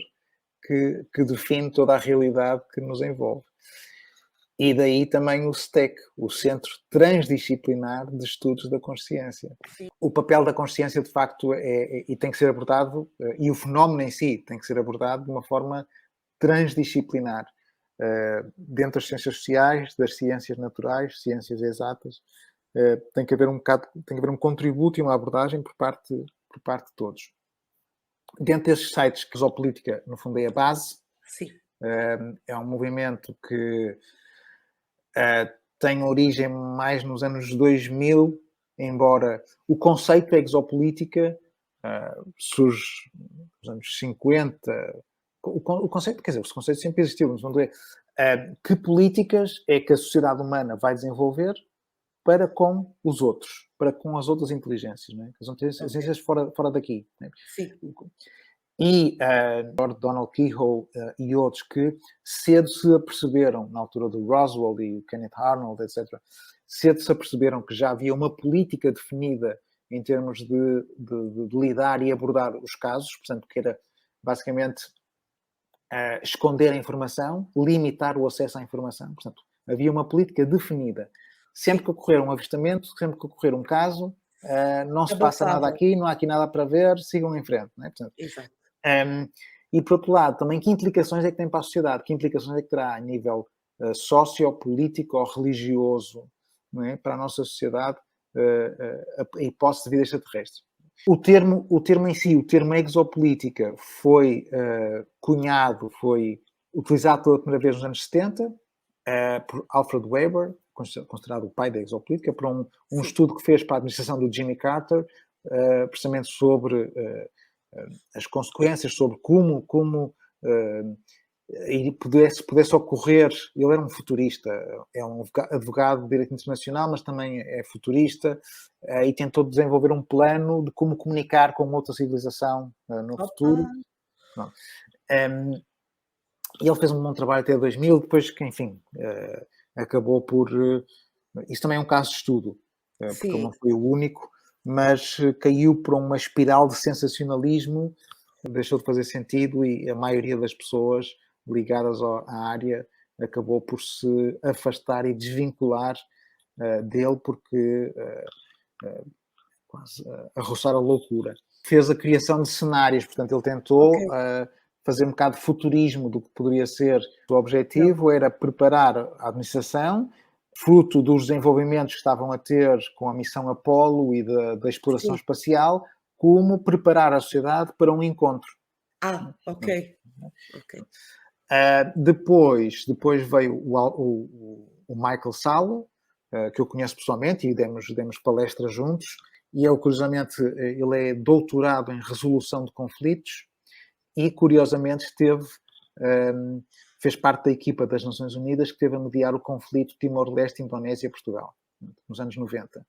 que define toda a realidade que nos envolve. E daí também o STEC, o Centro Transdisciplinar de Estudos da Consciência. Sim. O papel da consciência, de facto, e tem que ser abordado, e o fenómeno em si tem que ser abordado de uma forma transdisciplinar, dentro das ciências sociais, das ciências naturais, ciências exatas. Tem que haver um contributo e uma abordagem por parte de todos. Dentro desses sites, que a Exopolítica, no fundo, é a base. Sim. É um movimento que tem origem mais nos anos 2000, embora o conceito de exopolítica surge nos anos 50. O conceito, quer dizer, o conceito sempre existiu, mas vamos ver que políticas é que a sociedade humana vai desenvolver para com os outros, para com as outras inteligências, não é? As inteligências fora daqui. Não é? Sim. E Donald Keyhoe e outros que cedo se aperceberam, na altura do Roswell e o Kenneth Arnold, etc., cedo se aperceberam que já havia uma política definida em termos de lidar e abordar os casos, portanto, que era basicamente esconder a informação, limitar o acesso à informação. Portanto, havia uma política definida. Sempre que ocorrer um avistamento, sempre que ocorrer um caso, não se passa nada aqui, não há aqui nada para ver, sigam em frente. Não é? Portanto, exato. E, por outro lado, também que implicações é que tem para a sociedade? Que implicações é que terá a nível sociopolítico ou religioso, não é? Para a nossa sociedade a hipótese de vida extraterrestre? O termo em si, o termo exopolítica, foi cunhado, foi utilizado pela primeira vez nos anos 70 por Alfred Weber, considerado o pai da exopolítica, por um estudo que fez para a administração do Jimmy Carter, precisamente sobre as consequências, sobre como e pudesse ocorrer. Ele era um futurista, é um advogado de direito internacional, mas também é futurista, e tentou desenvolver um plano de como comunicar com outra civilização no futuro. E ele fez um bom trabalho até 2000, depois que, enfim, acabou por... Isso também é um caso de estudo, porque ele não foi o único, mas caiu por uma espiral de sensacionalismo, deixou de fazer sentido e a maioria das pessoas ligadas à área acabou por se afastar e desvincular dele, porque quase a roçar a loucura. Fez a criação de cenários, portanto ele tentou fazer um bocado de futurismo do que poderia ser. O objetivo era preparar a administração, fruto dos desenvolvimentos que estavam a ter com a missão Apollo e da exploração espacial, como preparar a sociedade para um encontro. Depois veio o Michael Salla, que eu conheço pessoalmente e demos palestras juntos, e ele, curiosamente, ele é doutorado em resolução de conflitos e, curiosamente, fez parte da equipa das Nações Unidas que teve a mediar o conflito Timor-Leste, Indonésia e Portugal, nos anos 90.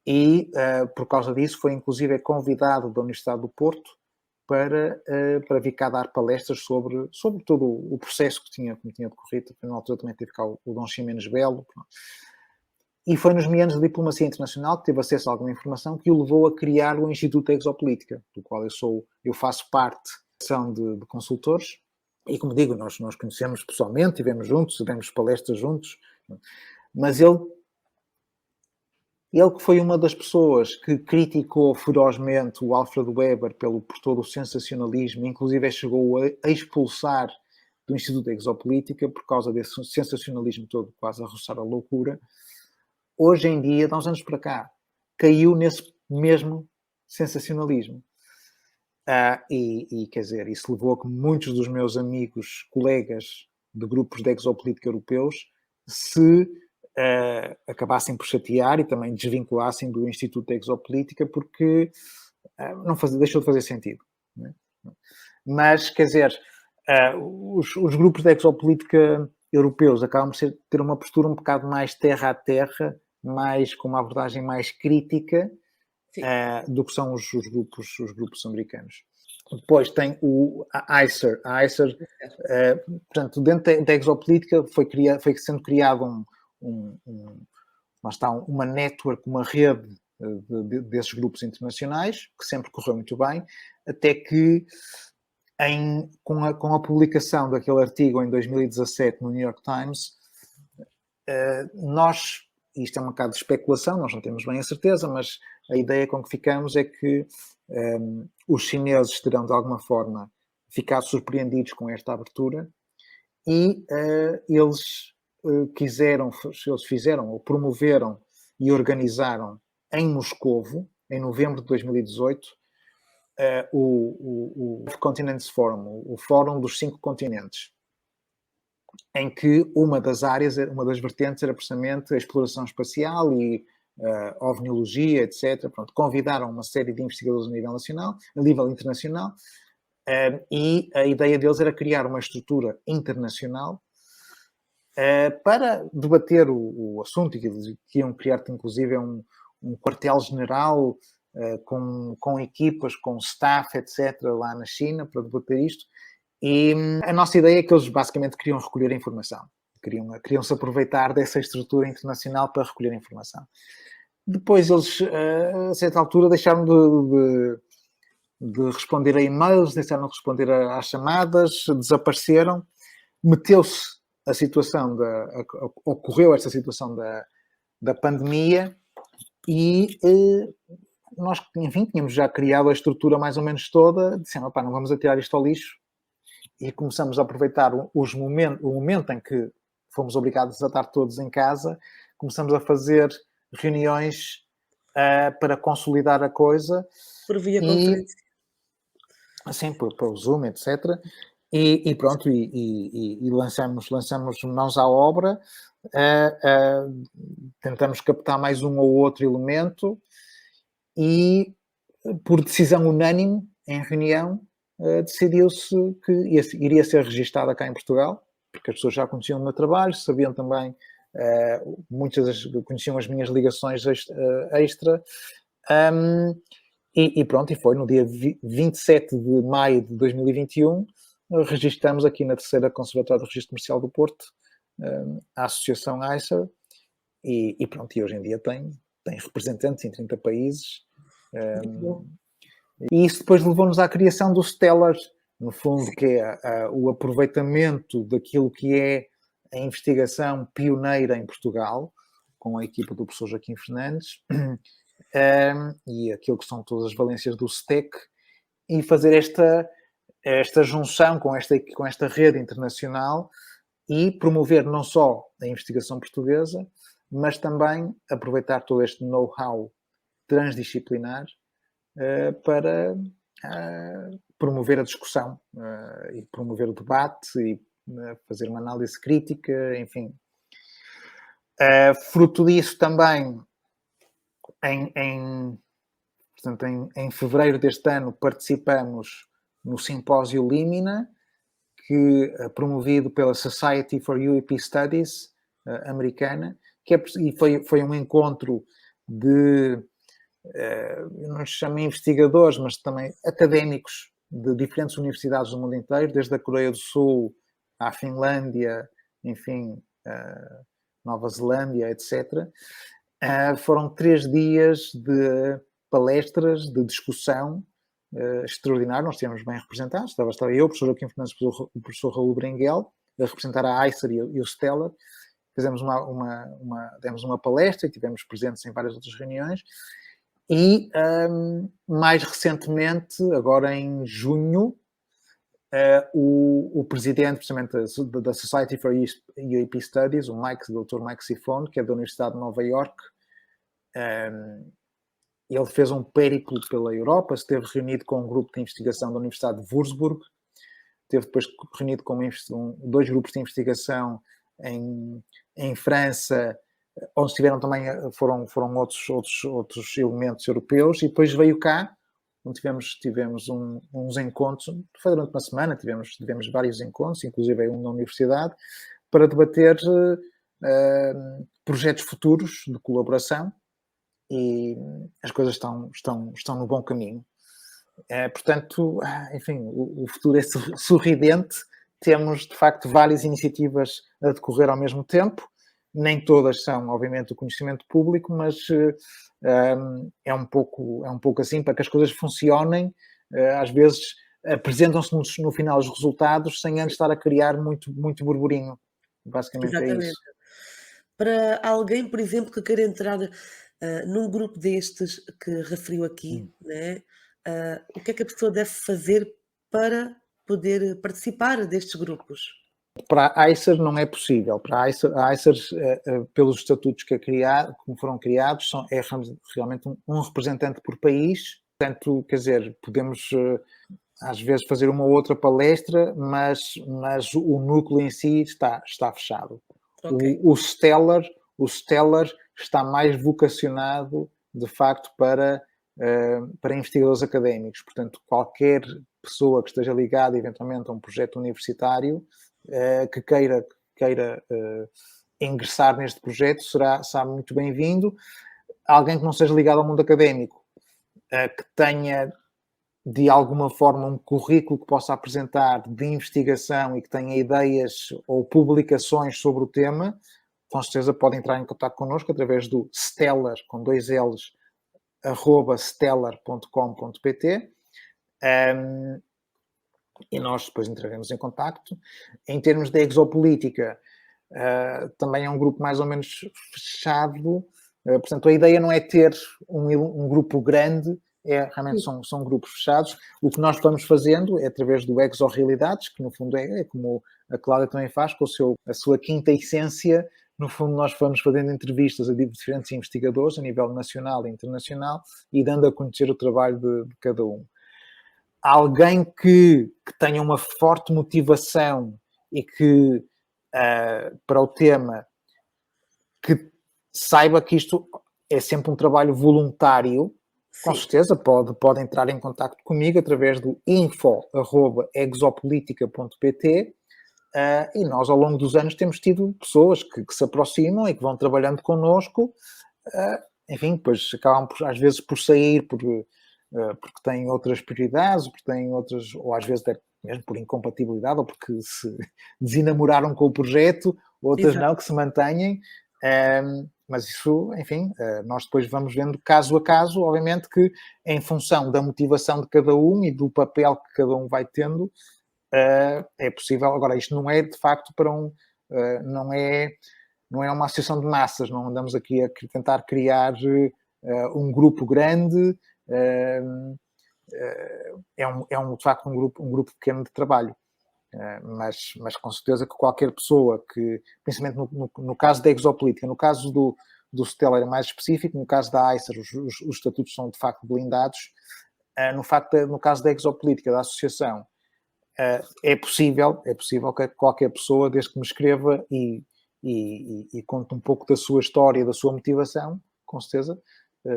E, por causa disso, foi inclusive convidado da Universidade do Porto para vir cá dar palestras sobre todo o processo que tinha decorrido. Na altura também teve cá o Dom Ximenes Belo. E foi nos meandros da diplomacia internacional que teve acesso a alguma informação que o levou a criar o Instituto Exopolítica, do qual eu faço parte de consultores. E, como digo, nós conhecemos pessoalmente, estivemos juntos, demos palestras juntos. Mas ele que foi uma das pessoas que criticou ferozmente o Alfred Weber por todo o sensacionalismo, inclusive chegou a expulsar do Instituto de Exopolítica por causa desse sensacionalismo todo, quase a roçar a loucura. Hoje em dia, de uns anos para cá, caiu nesse mesmo sensacionalismo. E quer dizer, isso levou a que muitos dos meus amigos, colegas, de grupos de exopolítica europeus se acabassem por chatear e também desvinculassem do Instituto de Exopolítica, porque deixou de fazer sentido. Né? Mas, quer dizer, os grupos de exopolítica europeus acabam por ter uma postura um bocado mais terra a terra, mais, com uma abordagem mais crítica do que são os grupos americanos. Depois tem a ICER. A ICER, portanto, dentro da exopolítica foi sendo criado uma network, uma rede desses grupos internacionais, que sempre correu muito bem, até que com a publicação daquele artigo em 2017 no New York Times, isto é um bocado de especulação, nós não temos bem a certeza, mas a ideia com que ficamos é que os chineses terão, de alguma forma, ficado surpreendidos com esta abertura e eles fizeram ou promoveram e organizaram em Moscovo, em novembro de 2018, o Continents Forum, o Fórum dos 5 Continentes, em que uma das vertentes era precisamente a exploração espacial e ovniologia, etc. Pronto, convidaram uma série de investigadores a nível internacional, e a ideia deles era criar uma estrutura internacional para debater o assunto, e que iam criar, inclusive, um quartel-general com equipas, com staff, etc., lá na China, para debater isto. E a nossa ideia é que eles basicamente queriam recolher a informação. Queriam-se aproveitar dessa estrutura internacional para recolher a informação. Depois eles, a certa altura, deixaram de responder a e-mails, deixaram de responder às chamadas, desapareceram. Ocorreu esta situação da pandemia e nós, enfim, tínhamos já criado a estrutura mais ou menos toda, dissemos, não vamos atirar isto ao lixo, e começamos a aproveitar o momento em que fomos obrigados a estar todos em casa, começamos a fazer reuniões para consolidar a coisa. Por via conferência. Assim, para o Zoom, etc. E pronto, e lançamos mãos à obra, tentamos captar mais um ou outro elemento e, por decisão unânime, em reunião, decidiu-se que iria ser registada cá em Portugal, porque as pessoas já conheciam o meu trabalho, sabiam também, conheciam as minhas ligações extra, e pronto, e foi no dia 27 de maio de 2021, registramos aqui na terceira Conservatória do Registro Comercial do Porto, a Associação ICER, e pronto, e hoje em dia tem representantes em 30 países. E isso depois levou-nos à criação do Stellar, no fundo, que é o aproveitamento daquilo que é a investigação pioneira em Portugal, com a equipa do professor Joaquim Fernandes, e aquilo que são todas as valências do STEC, e fazer esta junção com esta rede internacional e promover não só a investigação portuguesa, mas também aproveitar todo este know-how transdisciplinar para promover a discussão e promover o debate e fazer uma análise crítica, enfim. Fruto disso também, portanto, em fevereiro deste ano, participamos no Simpósio Limina, que é promovido pela Society for UAP Studies americana, e foi um encontro de não se chama investigadores, mas também académicos de diferentes universidades do mundo inteiro, desde a Coreia do Sul à Finlândia, enfim, Nova Zelândia, etc. Foram 3 dias de palestras, de discussão extraordinário. Nós estivemos bem representados. Estava eu, o professor Joaquim Fernandes, o professor Raul Brenguel, a representar a ICER e o Stellar. Demos uma palestra e estivemos presentes em várias outras reuniões. E, mais recentemente, agora em junho, o presidente, precisamente, da Society for UAP Studies, o Dr. Mike Sifon, que é da Universidade de Nova York, ele fez um périplo pela Europa, esteve reunido com um grupo de investigação da Universidade de Würzburg, teve depois reunido com dois grupos de investigação em França, onde estiveram também, foram outros elementos europeus, e depois veio cá, onde tivemos uns encontros, foi durante uma semana, tivemos vários encontros, inclusive um na universidade, para debater projetos futuros de colaboração, e as coisas estão no bom caminho. Portanto, enfim, o futuro é sorridente. Temos, de facto, várias iniciativas a decorrer ao mesmo tempo. Nem todas são, obviamente, do conhecimento público, mas é um pouco assim, para que as coisas funcionem. Às vezes apresentam-se no final os resultados sem antes estar a criar muito burburinho. Basicamente Exatamente. é isso. Para alguém, por exemplo, que queira entrar num grupo destes que referiu aqui, né? O que é que a pessoa deve fazer para poder participar destes grupos? Para a Acer não é possível. Para a Acer, pelos estatutos que foram criados, é realmente um representante por país. Portanto, quer dizer, podemos às vezes fazer uma ou outra palestra, mas o núcleo em si está fechado. Ok. O Stellar está mais vocacionado, de facto, para investigadores académicos. Portanto, qualquer pessoa que esteja ligada eventualmente a um projeto universitário que queira ingressar neste projeto será muito bem-vindo. Alguém que não seja ligado ao mundo académico, que tenha de alguma forma um currículo que possa apresentar de investigação e que tenha ideias ou publicações sobre o tema, com certeza pode entrar em contato connosco através do stellar, com 2 L's, @stellar.com.pt, e nós depois entraremos em contacto. Em termos de exopolítica, também é um grupo mais ou menos fechado. Portanto, a ideia não é ter um grupo grande, realmente são grupos fechados. O que nós estamos fazendo é através do Exorealidades, que no fundo é como a Cláudia também faz, com a sua quinta essência. No fundo, nós vamos fazendo entrevistas a diferentes investigadores a nível nacional e internacional e dando a conhecer o trabalho de cada um. Alguém que tenha uma forte motivação e que, para o tema, que saiba que isto é sempre um trabalho voluntário, com certeza pode entrar em contato comigo através do info@exopolitica.pt, e nós ao longo dos anos temos tido pessoas que se aproximam e que vão trabalhando connosco, enfim, depois acabam às vezes por sair porque têm outras prioridades, porque têm outras, ou às vezes até mesmo por incompatibilidade, ou porque se desenamoraram com o projeto, outras Exato. não, que se mantenham. Mas isso, enfim, nós depois vamos vendo caso a caso, obviamente que em função da motivação de cada um e do papel que cada um vai tendo, é possível. Agora, isto não é de facto para não é uma associação de massas, não andamos aqui a tentar criar um grupo grande, de facto um grupo pequeno de trabalho. Mas com certeza que qualquer pessoa que, principalmente no caso da exopolítica, no caso do Stellar é mais específico, no caso da Acer os estatutos são de facto blindados, no caso da exopolítica, da associação, é possível que qualquer pessoa, desde que me escreva e conte um pouco da sua história, da sua motivação, com certeza,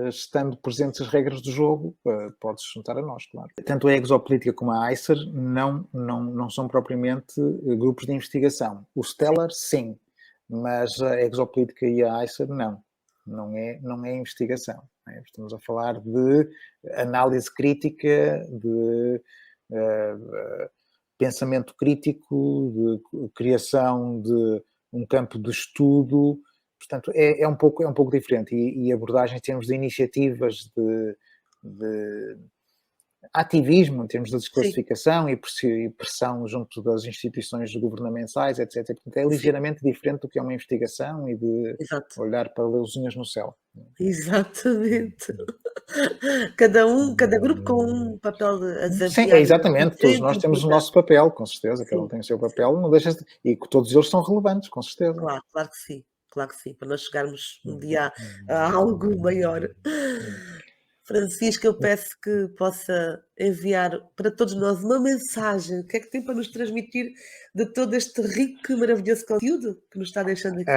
estando presentes as regras do jogo, pode-se juntar a nós, claro. Tanto a Exopolítica como a Acer não são propriamente grupos de investigação. O Stellar, sim, mas a Exopolítica e a Acer, não é investigação. Estamos a falar de análise crítica, de pensamento crítico, de criação de um campo de estudo. Portanto, é um pouco diferente. E abordagens em termos de iniciativas de ativismo, em termos de desclassificação e pressão junto das instituições governamentais, etc. Portanto, é ligeiramente diferente do que é uma investigação e de olhar para luzinhas no céu. Exatamente. Cada grupo com um papel a Sim, desempenhar exatamente. Todos diferente nós e temos o importante. nosso papel, com certeza. Cada um Sim, tem o seu papel, não deixa e que todos eles são relevantes, com certeza. claro, claro que sim, para nós chegarmos um dia a algo maior. Francisco, eu peço que possa enviar para todos nós uma mensagem. O que é que tem para nos transmitir de todo este rico e maravilhoso conteúdo que nos está deixando aqui?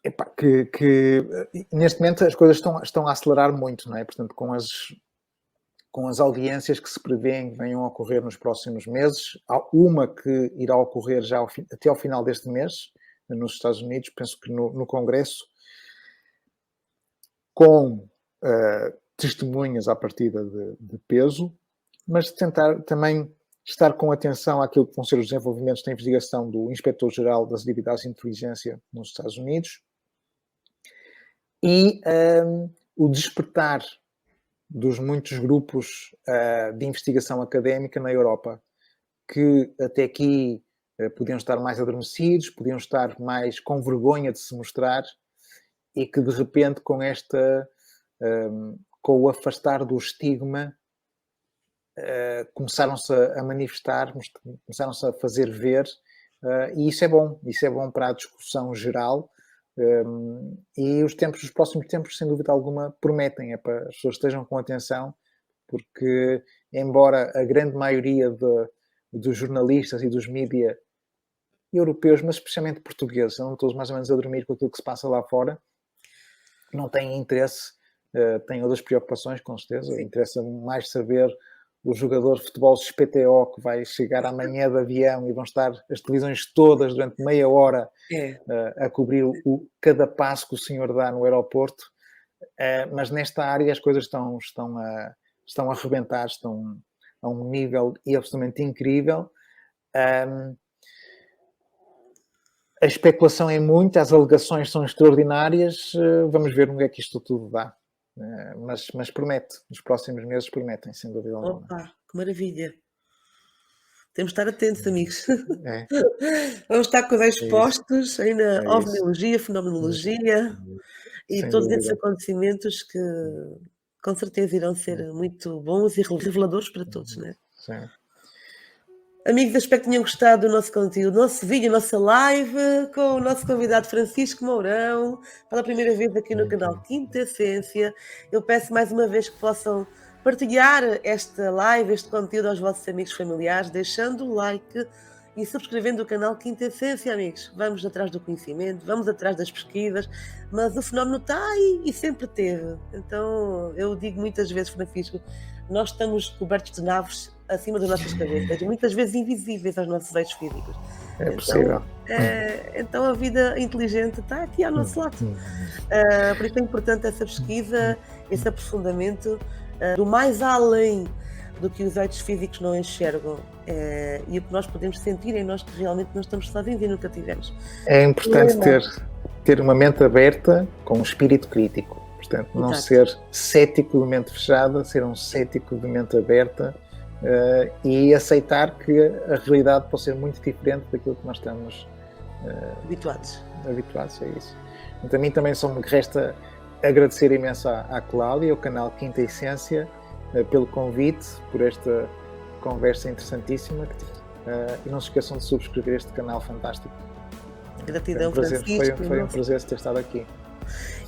Epá, que neste momento as coisas estão a acelerar muito, não é? Portanto, com as audiências que se prevêem que venham a ocorrer nos próximos meses, há uma que irá ocorrer já até ao final deste mês, nos Estados Unidos, penso que no Congresso, com testemunhas à partida de peso, mas tentar também estar com atenção àquilo que vão ser os desenvolvimentos da investigação do Inspetor-Geral das Atividades de Inteligência nos Estados Unidos e o despertar dos muitos grupos de investigação académica na Europa, que até aqui podiam estar mais adormecidos, podiam estar mais com vergonha de se mostrar, e que de repente com o afastar do estigma, começaram-se a manifestar, começaram-se a fazer ver, e isso é bom para a discussão geral, e os próximos tempos, sem dúvida alguma, prometem, é para as pessoas estejam com atenção, porque embora a grande maioria dos jornalistas e dos mídias europeus, mas especialmente portugueses, andam todos mais ou menos a dormir com aquilo que se passa lá fora, não têm interesse, têm outras preocupações, com certeza. Interessa mais saber o jogador de futebol XPTO que vai chegar amanhã de avião e vão estar as televisões todas durante meia hora a cobrir cada passo que o senhor dá no aeroporto. Mas nesta área as coisas estão a arrebentar, estão a um nível absolutamente incrível. A especulação é muita, as alegações são extraordinárias, vamos ver no que é que isto tudo dá. Mas promete, nos próximos meses prometem, sem dúvida alguma. Opa, que maravilha! Temos de estar atentos, amigos. Vamos estar com os olhos postos aí na ovniologia, fenomenologia e sem todos esses acontecimentos que com certeza irão ser muito bons e reveladores para todos, não é? Sim. Amigos, espero que tenham gostado do nosso conteúdo, nosso vídeo, nossa live com o nosso convidado Francisco Mourão, pela primeira vez aqui no canal Quinta Essência. Eu peço mais uma vez que possam partilhar esta live, este conteúdo aos vossos amigos familiares, deixando o like e subscrevendo o canal Quinta Essência, amigos. Vamos atrás do conhecimento, vamos atrás das pesquisas, mas o fenómeno está aí e sempre teve. Então, eu digo muitas vezes, Francisco, nós estamos cobertos de naves acima das nossas cabeças, muitas vezes invisíveis aos nossos eixos físicos. É possível. Então a vida inteligente está aqui ao nosso lado. Por isso é importante essa pesquisa, esse aprofundamento do mais além do que os eixos físicos não enxergam e o que nós podemos sentir em nós que realmente não estamos sozinhos e nunca tivemos. É importante ter uma mente aberta com um espírito crítico. Portanto, não ser cético de mente fechada, ser um cético de mente aberta e aceitar que a realidade pode ser muito diferente daquilo que nós estamos habituados. É isso. Então, a mim também só me resta agradecer imenso à Cláudia e ao canal Quinta Essência pelo convite, por esta conversa interessantíssima e não se esqueçam de subscrever este canal fantástico. Gratidão, Francisco. Foi um prazer ter estado aqui.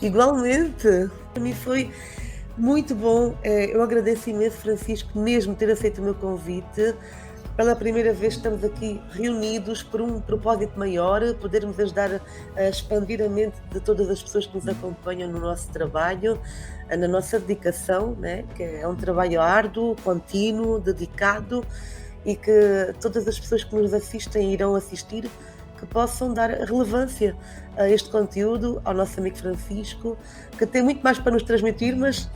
Igualmente, para mim foi muito bom. Eu agradeço imenso, Francisco, mesmo ter aceito o meu convite. Pela primeira vez estamos aqui reunidos por um propósito maior, podermos ajudar a expandir a mente de todas as pessoas que nos acompanham no nosso trabalho, na nossa dedicação, né? Que é um trabalho árduo, contínuo, dedicado e que todas as pessoas que nos assistem irão assistir, que possam dar relevância a este conteúdo, ao nosso amigo Francisco, que tem muito mais para nos transmitir, mas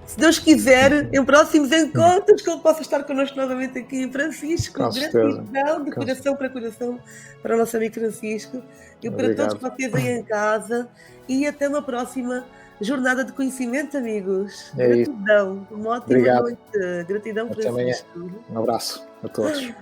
se Deus quiser, em próximos encontros, que ele possa estar connosco novamente aqui. Francisco, gratidão de coração para coração para o nosso amigo Francisco e para todos vocês aí em casa, e até uma próxima jornada de conhecimento, amigos. Gratidão, uma ótima noite. Gratidão, Francisco. Um abraço a todos.